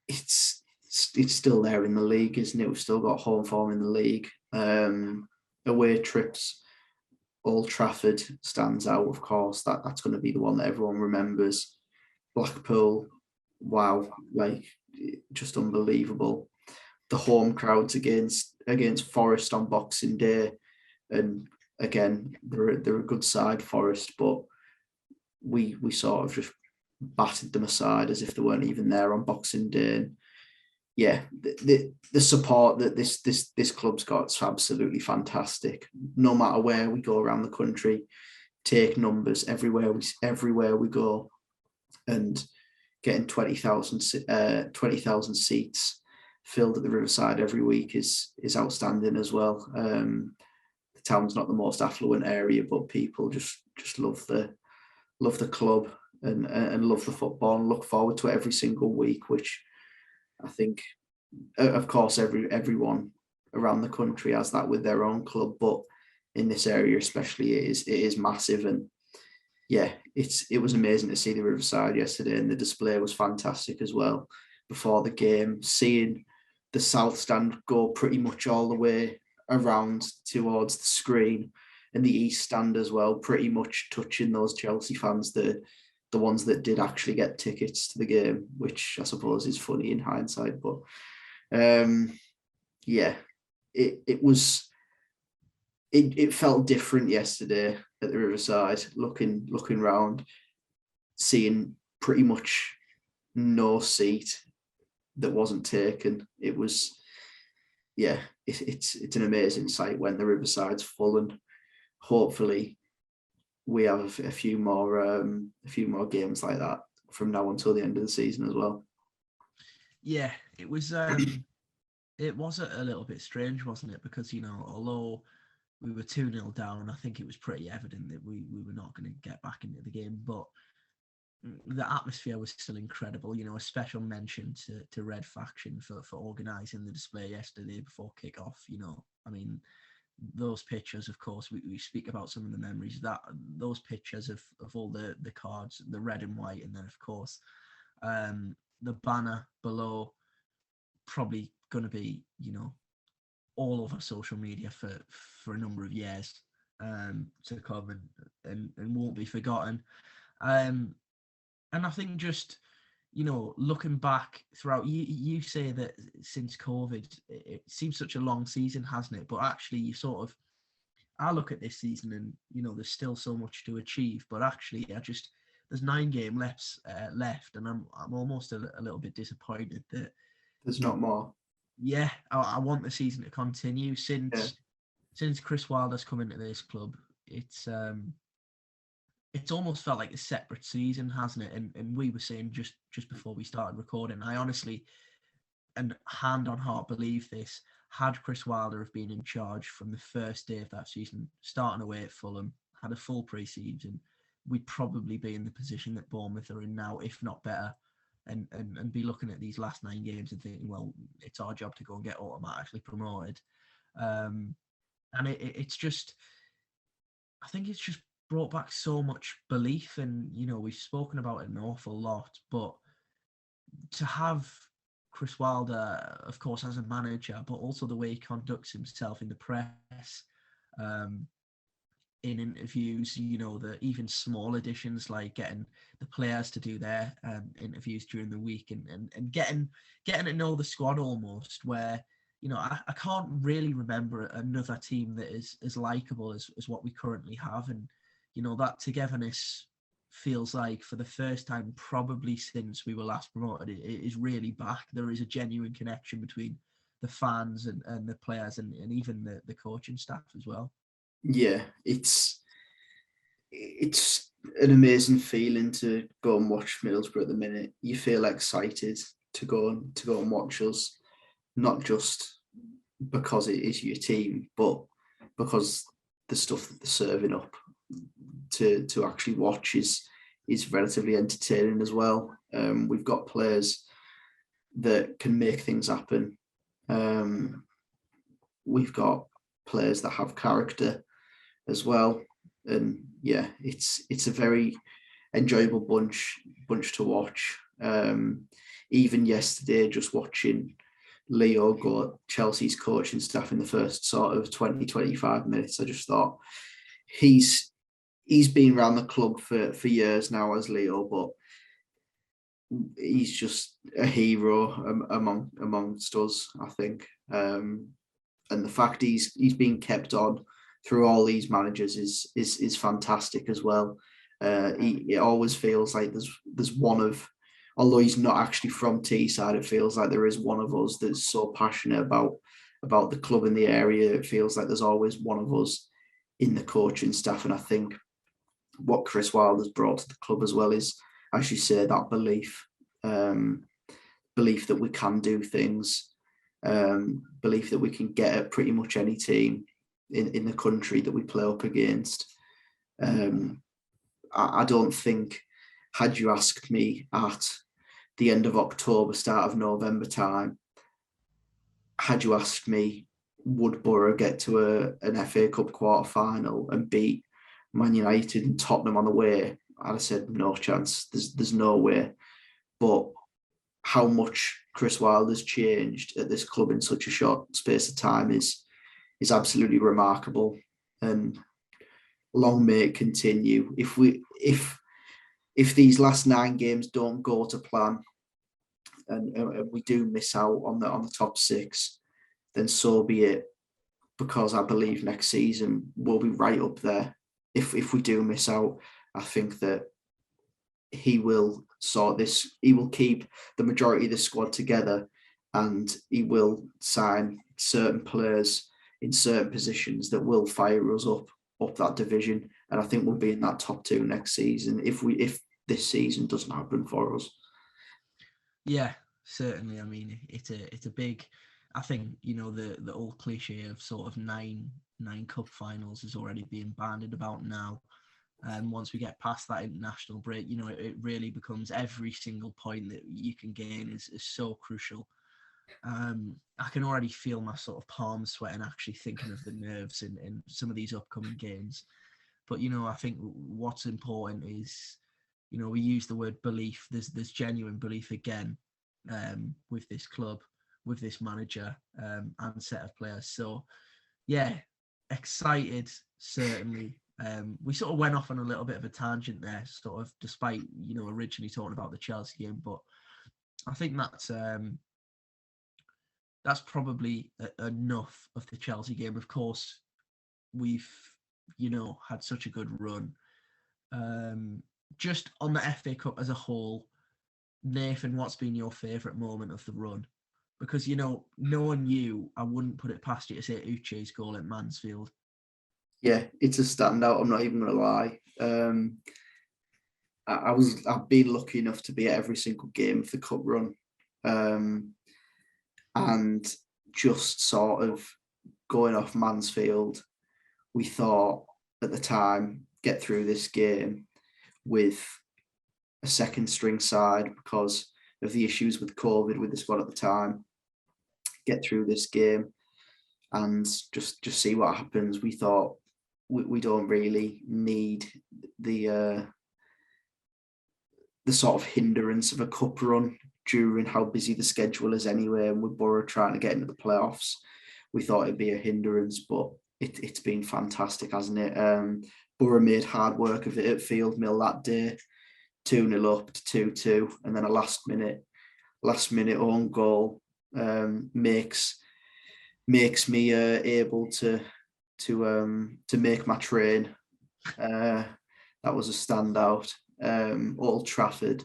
it's still there in the league, isn't it? We've still got home form in the league. Away trips, Old Trafford stands out, of course. That's going to be the one that everyone remembers. Blackpool, wow, like just unbelievable. The home crowds against Forest on Boxing Day, and again they're a good side, Forest, but we sort of just battered them aside as if they weren't even there on Boxing Day. And yeah, the support that this club's got is absolutely fantastic. No matter where we go around the country, take numbers everywhere we go, and getting 20,000 seats filled at the Riverside every week is outstanding as well. The town's not the most affluent area, but people just love the club and love the football and look forward to it every single week, which I think, of course, everyone around the country has that with their own club, but in this area especially, it is massive. And yeah, it was amazing to see the Riverside yesterday, and the display was fantastic as well. Before the game, seeing the South Stand go pretty much all the way around towards the screen, and the East Stand as well, pretty much touching those Chelsea fans, the ones that did actually get tickets to the game, which I suppose is funny in hindsight. But yeah, it felt different yesterday at the Riverside, looking round, seeing pretty much no seat that wasn't taken. It was, yeah, it's an amazing sight when the Riverside's full, and hopefully we have a few more games like that from now until the end of the season as well. Yeah, it was it was a little bit strange, wasn't it? Because, you know, although we were 2-0 down, I think it was pretty evident that we were not going to get back into the game, but the atmosphere was still incredible. You know, a special mention to Red Faction for organising the display yesterday before kick-off. You know, I mean, those pictures, of course, we speak about some of the memories, that those pictures of all the cards, the red and white, and then, of course, the banner below, probably going to be, you know, all over social media for a number of years to come, and won't be forgotten. And I think just, you know, looking back throughout, you say that since COVID, it seems such a long season, hasn't it? But actually, I look at this season and, you know, there's still so much to achieve. But actually, there's 9 games left, and I'm almost a little bit disappointed that there's not more. Yeah, I want the season to continue. Since Chris Wilder's come into this club, it's almost felt like a separate season, hasn't it? And we were saying just before we started recording, I honestly, and hand on heart, believe this, had Chris Wilder have been in charge from the first day of that season, starting away at Fulham, had a full pre-season, we'd probably be in the position that Bournemouth are in now, if not better, and be looking at these last 9 games and thinking, well, it's our job to go and get automatically promoted. And it's just, I think it's just brought back so much belief, and, you know, we've spoken about it an awful lot, but to have Chris Wilder, of course, as a manager, but also the way he conducts himself in the press, in interviews, you know, the even small additions like getting the players to do their interviews during the week, and getting to know the squad almost, where, you know, I can't really remember another team that is as likeable as what we currently have. And, you know, that togetherness feels like, for the first time probably since we were last promoted, it is really back. There is a genuine connection between the fans and the players, and even the coaching staff as well. Yeah, it's an amazing feeling to go and watch Middlesbrough at the minute. You feel excited to go and watch us, not just because it is your team, but because the stuff that they're serving up to actually watch is relatively entertaining as well. We've got players that can make things happen. We've got players that have character as well, and yeah, it's a very enjoyable bunch to watch. Even yesterday, just watching Leo go at Chelsea's coaching staff in the first sort of 20-25 minutes, I just thought he's been around the club for years now as Leo, but he's just a hero amongst us, I think. And the fact he's been kept on through all these managers is fantastic as well. It always feels like there's one of, although he's not actually from Teesside, it feels like there is one of us that's so passionate about the club in the area. It feels like there's always one of us in the coaching staff. And I think what Chris Wilder's brought to the club as well is, as you say, that belief that we can do things, belief that we can get at pretty much any team in the country that we play up against. I don't think, had you asked me at the end of October, start of November time, had you asked me, would Borough get to an FA Cup quarter final and beat Man United and Tottenham on the way, I'd have said no chance. There's no way. But how much Chris Wilder's changed at this club in such a short space of time is absolutely remarkable. And long may it continue. If these last 9 games don't go to plan, and we do miss out on the top 6, then so be it. Because I believe next season we'll be right up there. If we do miss out, I think that he will sort this. He will keep the majority of the squad together, and he will sign certain players in certain positions that will fire us up that division. And I think we'll be in that top 2 next season if this season doesn't happen for us. Yeah, certainly. I mean, it's a big. I think, you know, the old cliche of sort of nine cup finals is already being bandied about now. And once we get past that international break, you know, it really becomes every single point that you can gain is so crucial. I can already feel my sort of palms sweating actually thinking of the nerves in some of these upcoming games. But, you know, I think what's important is, you know, we use the word belief. There's genuine belief again with this club, with this manager and set of players. So, yeah, excited, certainly. We sort of went off on a little bit of a tangent there, sort of, despite, you know, originally talking about the Chelsea game. But I think that's probably enough of the Chelsea game. Of course, we've, you know, had such a good run. Just on the FA Cup as a whole, Nathan, what's been your favourite moment of the run? Because, you know, knowing you, I wouldn't put it past you to say Uche's goal at Mansfield. Yeah, it's a standout. I'm not even going to lie. I've been lucky enough to be at every single game of the cup run, and just sort of going off Mansfield, we thought at the time, get through this game with a second string side because of the issues with COVID with the squad at the time. Get through this game and just see what happens. We thought we don't really need the sort of hindrance of a cup run during how busy the schedule is anyway, and with Borough trying to get into the playoffs. We thought it'd be a hindrance, but it's been fantastic, hasn't it? Borough made hard work of it at Field Mill that day, 2-0 up to 2-2, and then a last minute own goal makes me able to make my train. That was a standout. Old Trafford,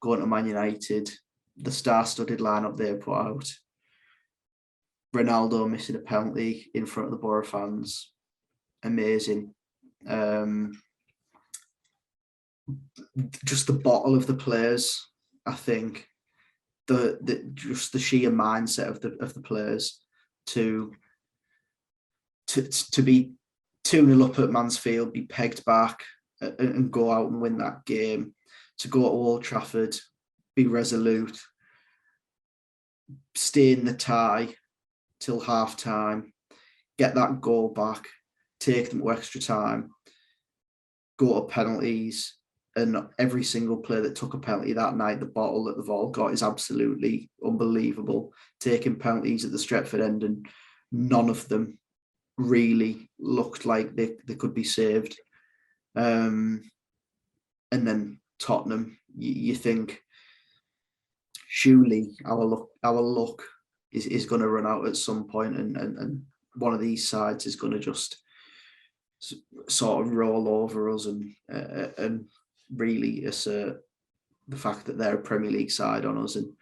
going to Man United, the star-studded lineup they put out. Ronaldo missing a penalty in front of the Borough fans, amazing. Just the bottle of the players, I think. Just the sheer mindset of the players to be 2-0 up at Mansfield, be pegged back and go out and win that game, to go to Old Trafford, be resolute, stay in the tie till half time, get that goal back, take them to extra time, go to penalties, and every single player that took a penalty that night, the bottle that they've all got is absolutely unbelievable. Taking penalties at the Stretford end, and none of them really looked like they could be saved. And then Tottenham, you think surely our luck is going to run out at some point, and one of these sides is going to just sort of roll over us and really assert the fact that they're a Premier League side on us, and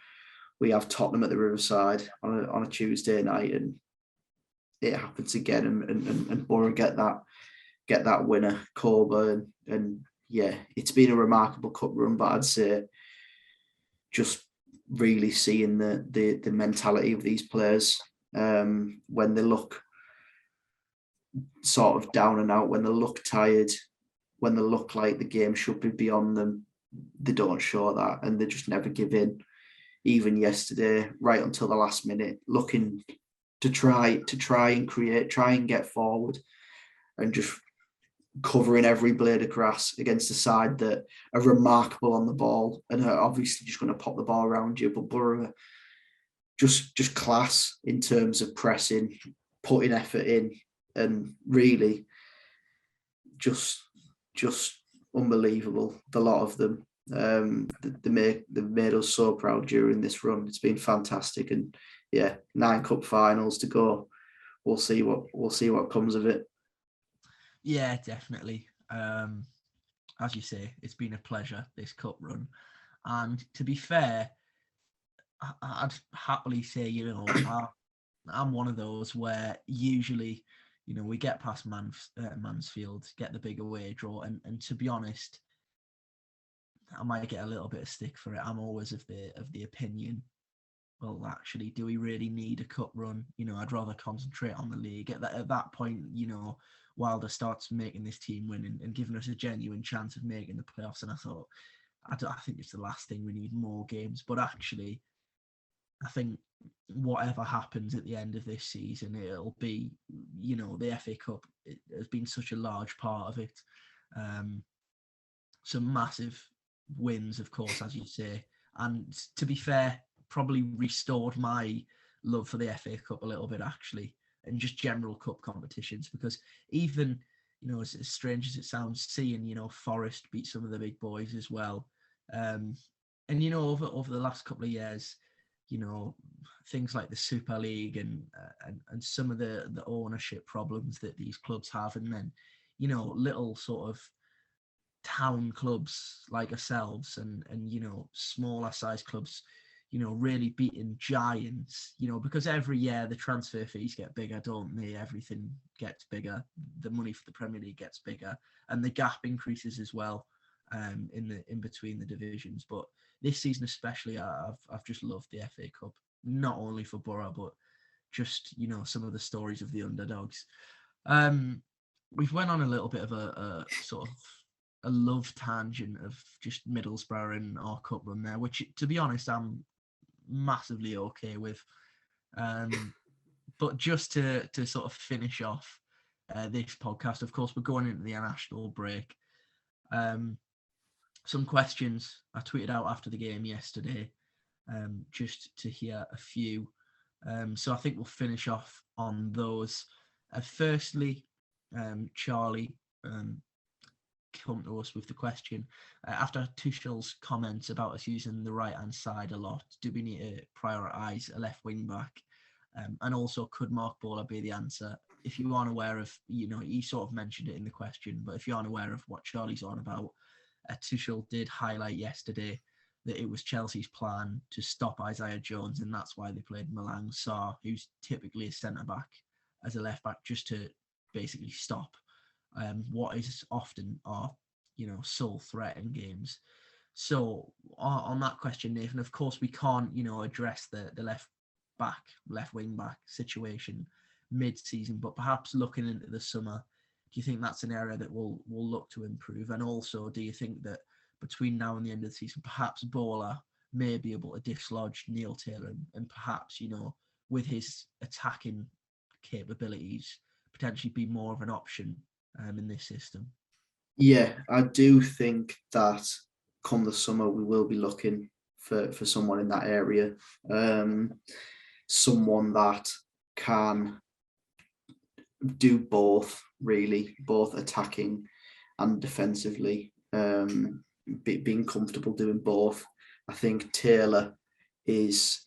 we have Tottenham at the Riverside on a Tuesday night, and it happens again, and Borough get that winner, Corba, and yeah, it's been a remarkable cup run, but I'd say just really seeing the mentality of these players when they look sort of down and out, when they look tired, when they look like the game should be beyond them, they don't show that, and they just never give in. Even yesterday, right until the last minute, looking to try and create, try and get forward, and just covering every blade of grass against a side that are remarkable on the ball and are obviously just going to pop the ball around you. But Borough, just class in terms of pressing, putting effort in, and really just unbelievable. The lot of them. They made us so proud during this run. It's been fantastic, and yeah, 9 cup finals to go. We'll see what comes of it. Yeah, definitely. As you say, it's been a pleasure, this cup run. And to be fair, I'd happily say, I'm one of those where usually, we get past Mansfield, get the big away draw, and to be honest, I might get a little bit of stick for it. I'm always of the opinion, well, actually, do we really need a cup run? I'd rather concentrate on the league. At that point, Wilder starts making this team win and giving us a genuine chance of making the playoffs. And I thought, I think it's the last thing. We need more games. But actually, I think whatever happens at the end of this season, it'll be, the FA Cup has been such a large part of it. Some massive wins, of course, as you say. And to be fair, probably restored my love for the FA Cup a little bit, actually, and just general cup competitions, because even, as strange as it sounds, seeing, Forest beat some of the big boys as well. And, over the last couple of years, things like the Super League and some of the ownership problems that these clubs have, and then, little sort of town clubs like ourselves and smaller size clubs, really beating giants, because every year the transfer fees get bigger, don't they? Everything gets bigger. The money for the Premier League gets bigger, and the gap increases as well in between the divisions. But this season especially, I've just loved the FA Cup, not only for Borough, but just, some of the stories of the underdogs. We've went on a little bit of a sort of a love tangent of just Middlesbrough and our cup run there, which, to be honest, I'm massively okay with. But just to sort of finish off this podcast, of course, we're going into the national break. Some questions I tweeted out after the game yesterday, just to hear a few. So I think we'll finish off on those. Firstly, Charlie come to us with the question, after Tuchel's comments about us using the right hand side a lot, do we need to prioritise a left wing back? And also, could Mark Bowler be the answer? If you aren't aware of, he sort of mentioned it in the question, but if you aren't aware of what Charlie's on about, Tuchel did highlight yesterday that it was Chelsea's plan to stop Isaiah Jones, and that's why they played Malang Sarr, who's typically a centre back, as a left back, just to basically stop what is often our, sole threat in games. So on that question, Nathan, of course we can't, address the left wing back situation mid-season, but perhaps looking into the summer, do you think that's an area that we'll look to improve? And also, do you think that between now and the end of the season, perhaps Bowler may be able to dislodge Neil Taylor and perhaps, with his attacking capabilities, potentially be more of an option in this system? Yeah, I do think that come the summer we will be looking for someone in that area, someone that can do both, really, both attacking and defensively, being comfortable doing both. I think Taylor is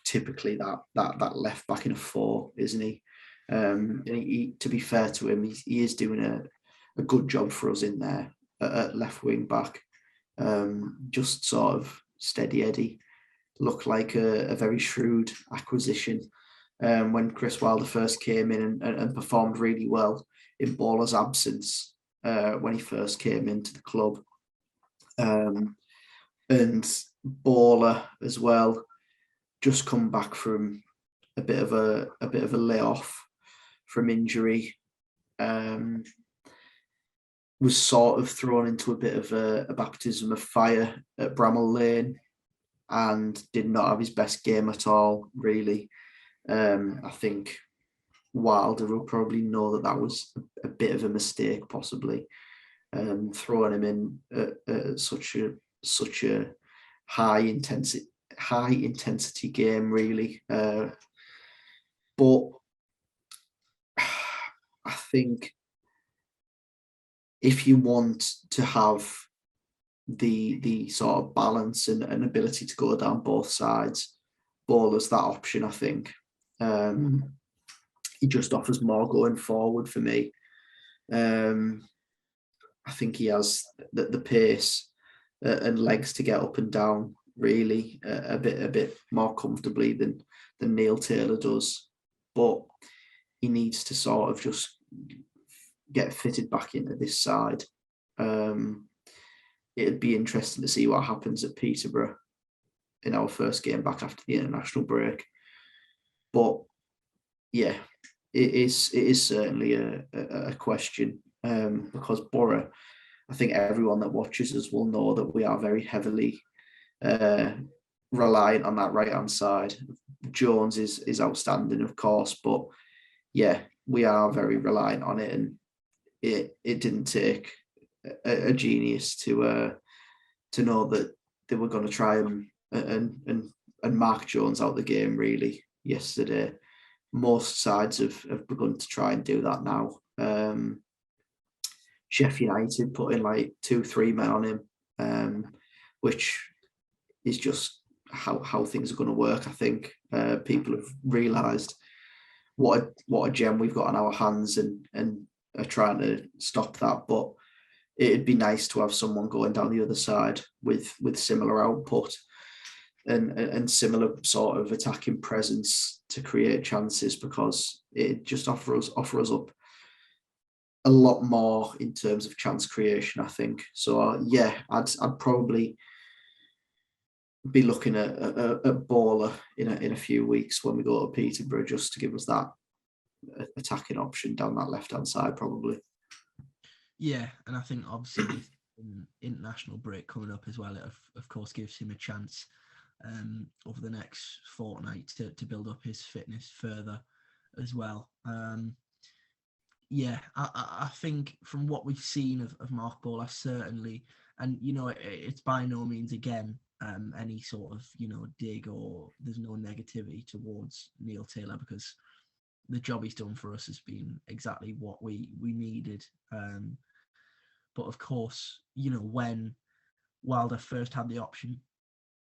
typically that left back in a 4, isn't he? And to be fair to him, he is doing a good job for us in there at left wing back. Just sort of steady Eddie. Looked like a very shrewd acquisition when Chris Wilder first came in and performed really well in Baller's absence when he first came into the club. And Baller as well, just come back from a bit of a layoff from injury. Was sort of thrown into a bit of a baptism of fire at Bramall Lane and did not have his best game at all, really. I think Wilder will probably know that was a bit of a mistake, possibly, throwing him in at such a high intensity game, really. But I think if you want to have the sort of balance and ability to go down both sides, Baller's that option, I think. He just offers more going forward for me. I think he has the pace and legs to get up and down really a bit more comfortably than Neil Taylor does, but he needs to sort of just get fitted back into this side. It'd be interesting to see what happens at Peterborough in our first game back after the international break. But yeah, it is certainly a question because Borough, I think everyone that watches us will know that we are very heavily reliant on that right-hand side. Jones is outstanding, of course, but yeah, we are very reliant on it, and it didn't take a genius to know that they were going to try and mark Jones out the game really yesterday. Most sides have begun to try and do that now. Sheffield United put in like 2-3 men on him, which is just how things are going to work. I think people have realised what a gem we've got on our hands and are trying to stop that. But it'd be nice to have someone going down the other side with similar output and similar sort of attacking presence to create chances, because it just offer us up a lot more in terms of chance creation, I think. So yeah, I'd probably be looking at Baller in a few weeks when we go to Peterborough, just to give us that attacking option down that left-hand side, probably. Yeah, and I think obviously with an international break coming up as well, it of course gives him a chance over the next fortnight to build up his fitness further as well. Yeah, I think from what we've seen of Mark Baller, certainly, and it's by no means again any sort of dig, or there's no negativity towards Neil Taylor, because the job he's done for us has been exactly what we needed. But of course, when Wilder first had the option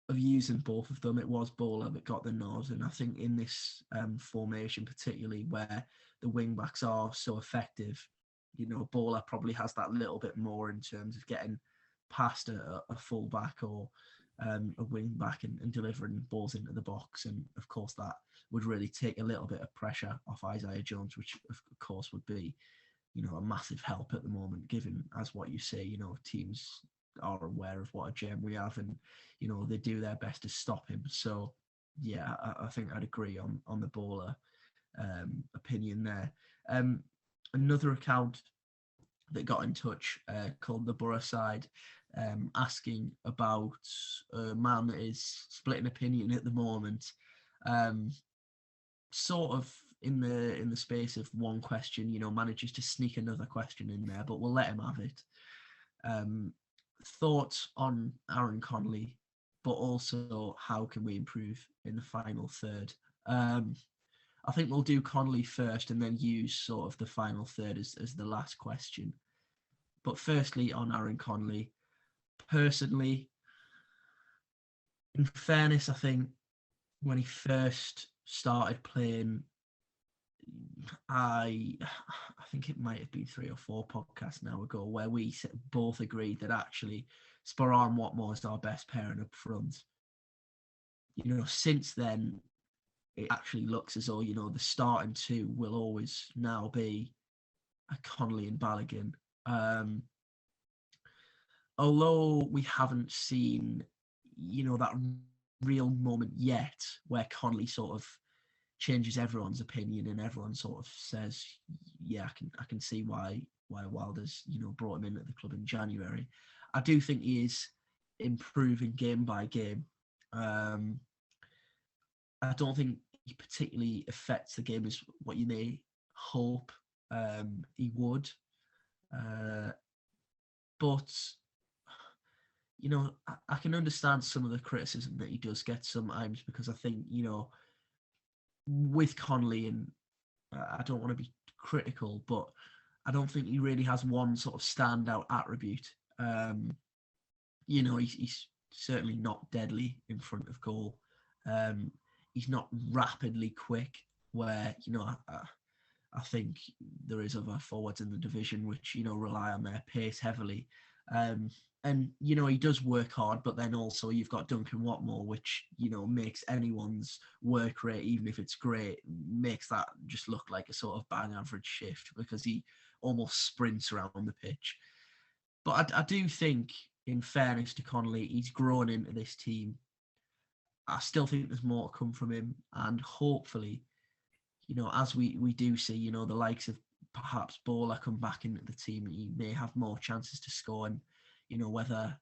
of using both of them, it was Bowler that got the nod. And I think in this formation, particularly where the wing backs are so effective, Bowler probably has that little bit more in terms of getting past a full back or a wing back and delivering balls into the box. And of course, that would really take a little bit of pressure off Isaiah Jones, which of course would be a massive help at the moment, given, as what you say, teams are aware of what a gem we have, and they do their best to stop him. So yeah, I think I'd agree on the Bowler opinion there. Another account that got in touch called the Borough Side, asking about a man that is splitting opinion at the moment, sort of in the space of one question, manages to sneak another question in there, but we'll let him have it. Thoughts on Aaron Connolly, but also how can we improve in the final third? I think we'll do Connolly first and then use sort of the final third as the last question. But firstly, on Aaron Connolly, personally, in fairness, I think when he first started playing, I think it might have been 3 or 4 podcasts now ago where we both agreed that actually Sporrar and Watmore is our best pairing up front. Since then, it actually looks as though, the starting two will always now be a Connolly and Balogun. Although we haven't seen, that real moment yet where Connolly sort of changes everyone's opinion and everyone sort of says, yeah, I can see why Wilder's, brought him in at the club in January. I do think he is improving game by game. I don't think he particularly affects the game as what you may hope he would. But, I can understand some of the criticism that he does get sometimes, because I think, with Connolly, and I don't want to be critical, but I don't think he really has one sort of standout attribute. He's certainly not deadly in front of goal. He's not rapidly quick, where, I think there is other forwards in the division which, rely on their pace heavily. And, he does work hard, but then also you've got Duncan Watmore, which, makes anyone's work rate, even if it's great, makes that just look like a sort of bang average shift, because he almost sprints around the pitch. But I do think, in fairness to Connolly, he's grown into this team. I still think there's more to come from him. And hopefully, as we do see, the likes of perhaps Bowler come back into the team, he may have more chances to score. And, whether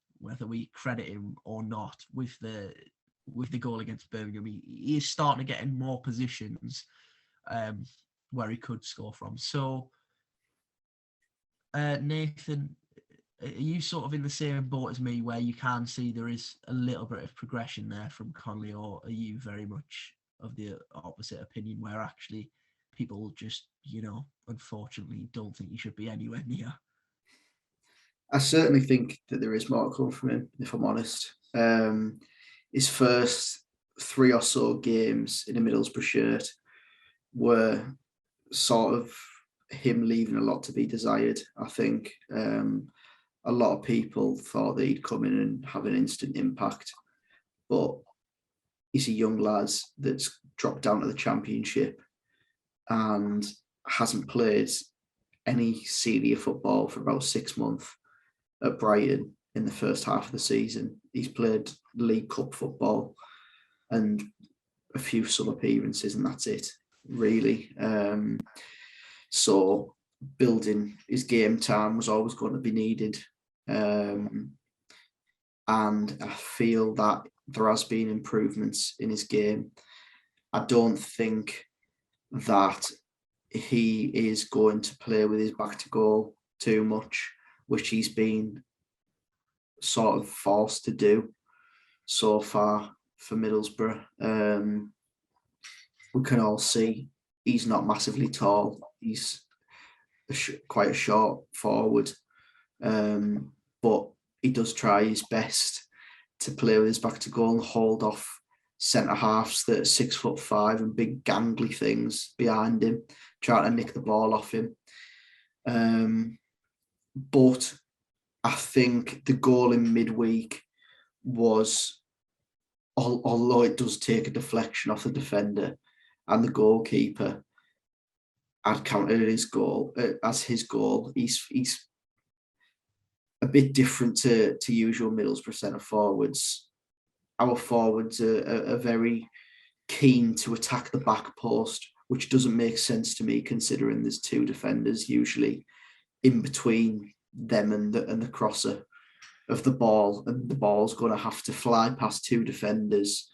we credit him or not with the goal against Birmingham, he is starting to get in more positions where he could score from. So, Nathan, are you sort of in the same boat as me, where you can see there is a little bit of progression there from Connolly, or are you very much of the opposite opinion, where actually people just, unfortunately don't think he should be anywhere near? I certainly think that there is more to come from him, if I'm honest. His first 3 or so games in a Middlesbrough shirt were sort of him leaving a lot to be desired. I think a lot of people thought that he'd come in and have an instant impact, but he's a young lad that's dropped down to the Championship and hasn't played any senior football for about 6 months at Brighton in the first half of the season. He's played League Cup football and a few sub appearances, and that's it, really. So building his game time was always going to be needed. And I feel that there has been improvements in his game. I don't think that he is going to play with his back to goal too much, which he's been sort of forced to do so far for Middlesbrough. We can all see he's not massively tall. He's quite a short forward, but he does try his best to play with his back to goal and hold off centre halves that are 6'5" and big gangly things behind him, trying to nick the ball off him. But I think the goal in midweek was, although it does take a deflection off the defender and the goalkeeper, I'd counted his goal as his goal. He's a bit different to usual Middlesbrough centre forwards. Our forwards are very keen to attack the back post, which doesn't make sense to me, considering there's 2 defenders usually in between them and the crosser of the ball, and the ball's going to have to fly past 2 defenders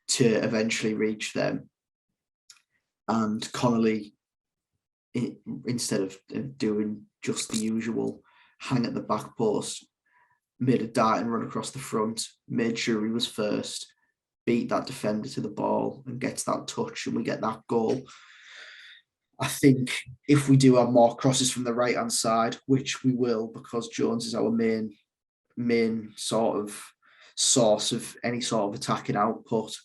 to eventually reach them. And Connolly, instead of doing just the usual hang at the back post, made a dart and run across the front, made sure he was first, beat that defender to the ball and gets that touch, and we get that goal. I think if we do have more crosses from the right-hand side, which we will, because Jones is our main sort of source of any sort of attacking output.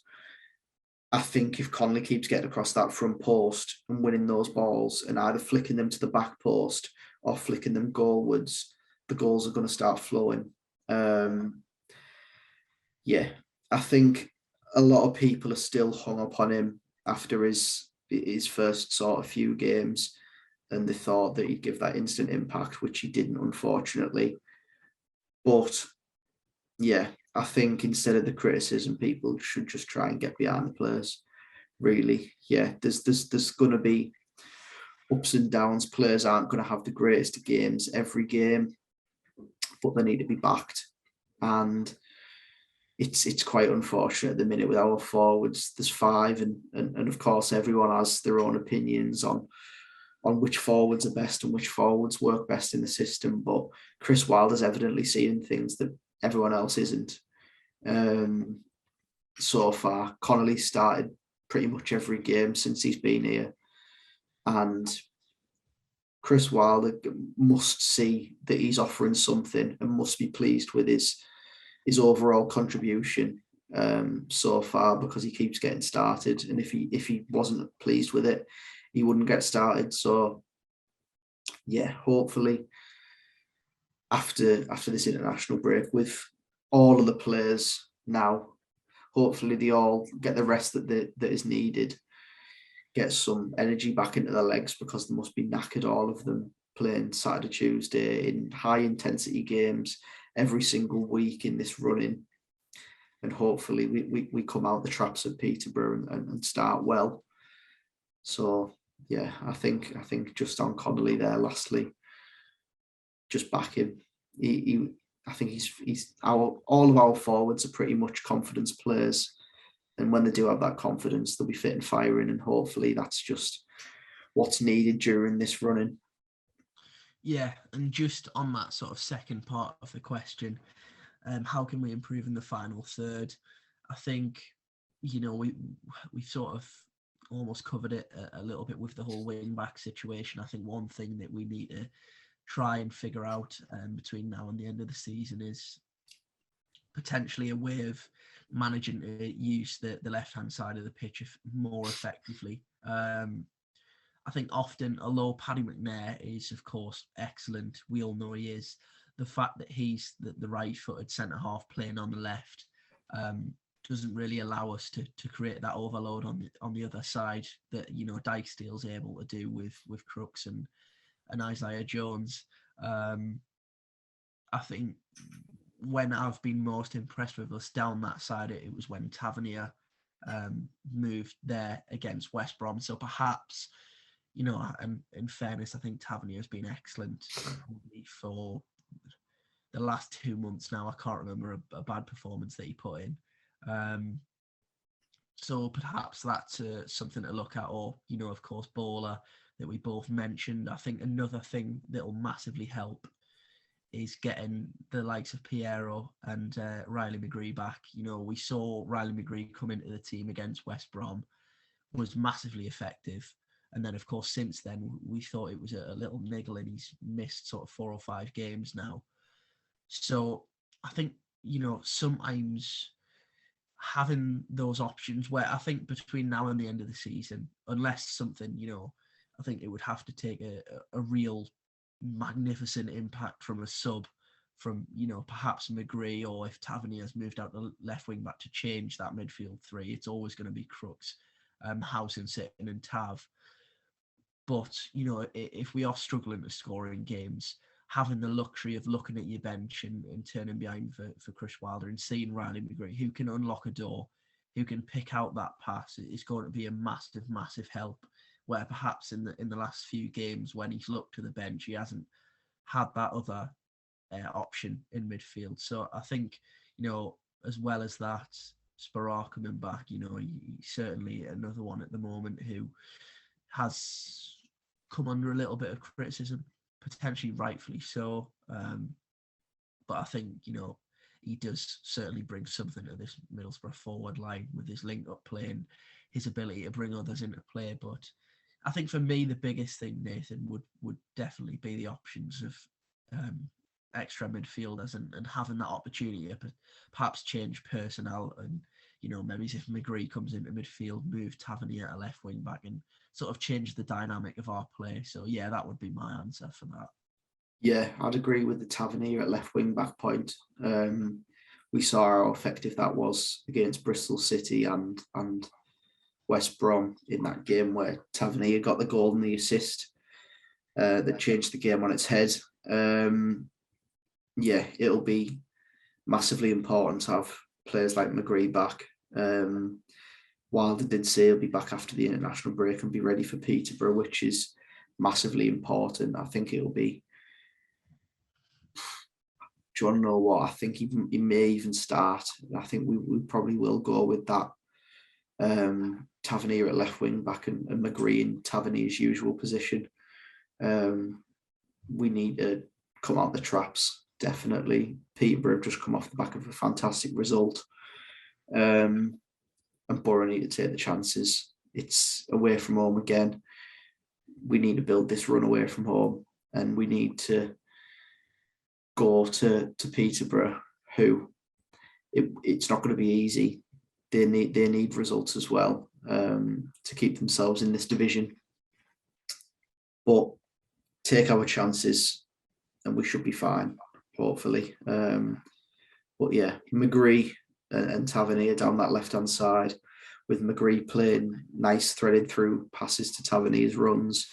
I think if Connolly keeps getting across that front post and winning those balls and either flicking them to the back post or flicking them goalwards, the goals are going to start flowing. Yeah, I think a lot of people are still hung up on him after his first sort of few games, and they thought that he'd give that instant impact, which he didn't, unfortunately. But yeah, I think instead of the criticism, people should just try and get behind the players. Really, yeah, there's going to be ups and downs. Players aren't going to have the greatest games every game, but they need to be backed. And it's quite unfortunate at the minute with our forwards. There's five, and of course everyone has their own opinions on which forwards are best and which forwards work best in the system. But Chris Wilder's evidently seeing things that everyone else isn't. So far, Connolly started pretty much every game since he's been here, and Chris Wilder must see that he's offering something and must be pleased with his overall contribution so far, because he keeps getting started, and if he wasn't pleased with it, he wouldn't get started. So yeah, hopefully after this international break, with all of the players now, hopefully they all get the rest that is needed, get some energy back into their legs, because they must be knackered, all of them, playing Saturday, Tuesday in high intensity games every single week in this running. And hopefully we come out the traps at Peterborough and start well. So yeah, I think just on Connolly there, lastly, just back him. I think he's all of our forwards are pretty much confidence players, and when they do have that confidence, they'll be fit and firing, and hopefully that's just what's needed during this running. Yeah, and just on that sort of second part of the question, how can we improve in the final third? I think, we've sort of almost covered it a little bit with the whole wing back situation. I think one thing that we need to try and figure out between now and the end of the season is potentially a way of managing to use the left-hand side of the pitch more effectively. I think often, although Paddy Mcnair is, of course, excellent, we all know he is, the fact that he's the right-footed centre-half playing on the left doesn't really allow us to create that overload on the other side that, Dijksteel's able to do with Crooks and Isaiah Jones. I think when I've been most impressed with us down that side, it was when Tavernier moved there against West Brom. So perhaps, and in fairness, I think Tavernier has been excellent for the last 2 months now. I can't remember a bad performance that he put in. So perhaps that's something to look at, or, of course, Bowler that we both mentioned. I think another thing that will massively help is getting the likes of Piero and Riley McGree back. We saw Riley McGree come into the team against West Brom, was massively effective. And then, of course, since then, we thought it was a little niggle, and he's missed sort of 4 or 5 games now. So I think, sometimes having those options, where I think between now and the end of the season, unless something, I think it would have to take a real magnificent impact from a sub, from, perhaps McGree, or if Tavernier has moved out the left wing back to change that midfield three, it's always going to be Crooks, Housen, Sitton and Tav. But, if we are struggling to score in games, having the luxury of looking at your bench and turning behind for Chris Wilder and seeing Riley McGree, who can unlock a door, who can pick out that pass, is going to be a massive, massive help. Where perhaps in the last few games, when he's looked to the bench, he hasn't had that other option in midfield. So I think, as well as that, Sparrow coming back, he's certainly another one at the moment who has come under a little bit of criticism, potentially rightfully so. But I think, he does certainly bring something to this Middlesbrough forward line with his link-up play and his ability to bring others into play. But I think for me, the biggest thing, Nathan, would definitely be the options of extra midfielders and having that opportunity to perhaps change personnel and, maybe if McGree comes into midfield, move Tavernier to left wing back and sort of change the dynamic of our play. So, yeah, that would be my answer for that. Yeah, I'd agree with the Tavernier at left wing back point. We saw how effective that was against Bristol City and West Brom in that game where Tavernier got the goal and the assist that changed the game on its head. Yeah, it'll be massively important to have players like McGree back. Wilder did say he'll be back after the international break and be ready for Peterborough, which is massively important. I think it'll be... Do you want to know what? I think he may even start. I think we probably will go with that. Tavernier at left wing back and McGree in Tavernier's usual position. We need to come out the traps, definitely. Peterborough have just come off the back of a fantastic result. And Borough need to take the chances. It's away from home again. We need to build this run away from home, and we need to go to Peterborough, who it's not going to be easy. They need results as well to keep themselves in this division. But take our chances, and we should be fine, hopefully. But yeah, McGree and Tavernier down that left-hand side, with McGree playing nice, threading through passes to Tavernier's runs,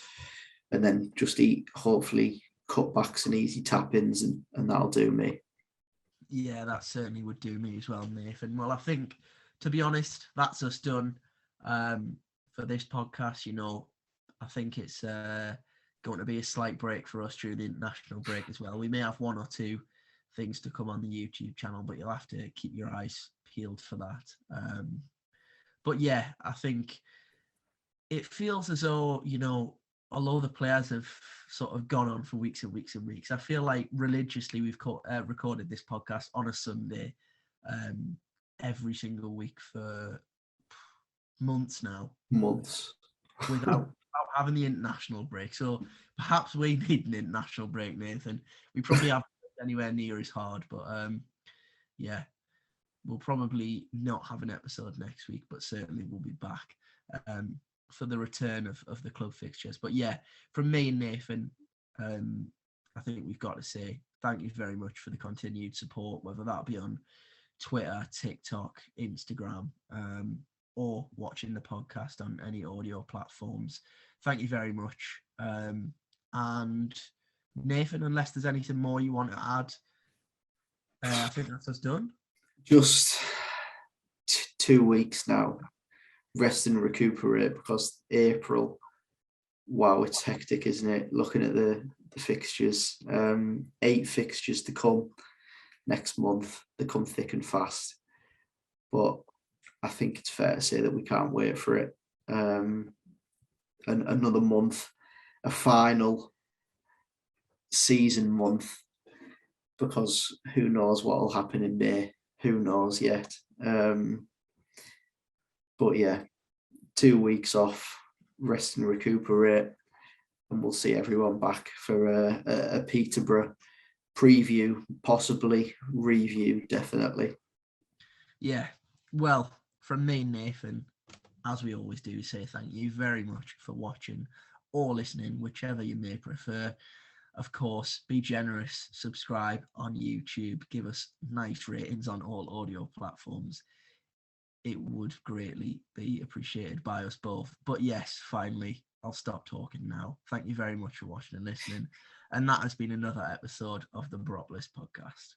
and then just hopefully cutbacks and easy tap-ins, and that'll do me. Yeah, that certainly would do me as well, Nathan. Well, I think, to be honest, that's us done for this podcast. I think it's going to be a slight break for us during the international break as well. We may have one or two things to come on the YouTube channel, but you'll have to keep your eyes peeled for that. But yeah, I think it feels as though, although the players have sort of gone on for weeks and weeks and weeks, I feel like religiously we've recorded this podcast on a Sunday every single week for months now. Months. Without having the international break. So perhaps we need an international break, Nathan. We probably haven't anywhere near as hard, but yeah, we'll probably not have an episode next week, but certainly we'll be back for the return of the club fixtures. But yeah, from me and Nathan, I think we've got to say thank you very much for the continued support, whether that be on Twitter, TikTok, Instagram, or watching the podcast on any audio platforms. Thank you very much. And Nathan, unless there's anything more you want to add, I think that's us done. Just 2 weeks now. Rest and recuperate, because April, wow, it's hectic, isn't it? Looking at the fixtures, 8 fixtures to come next month. They come thick and fast, but I think it's fair to say that we can't wait for it. And another month, a final season month, because who knows what will happen in May? Who knows yet? But yeah, 2 weeks off, rest and recuperate, and we'll see everyone back for a Peterborough preview, possibly review, definitely. Yeah, well, from me, Nathan, as we always do, say thank you very much for watching or listening, whichever you may prefer. Of course, be generous, subscribe on YouTube, give us nice ratings on all audio platforms. It would greatly be appreciated by us both. But yes, finally, I'll stop talking now. Thank you very much for watching and listening. And that has been another episode of the Boropolis Podcast.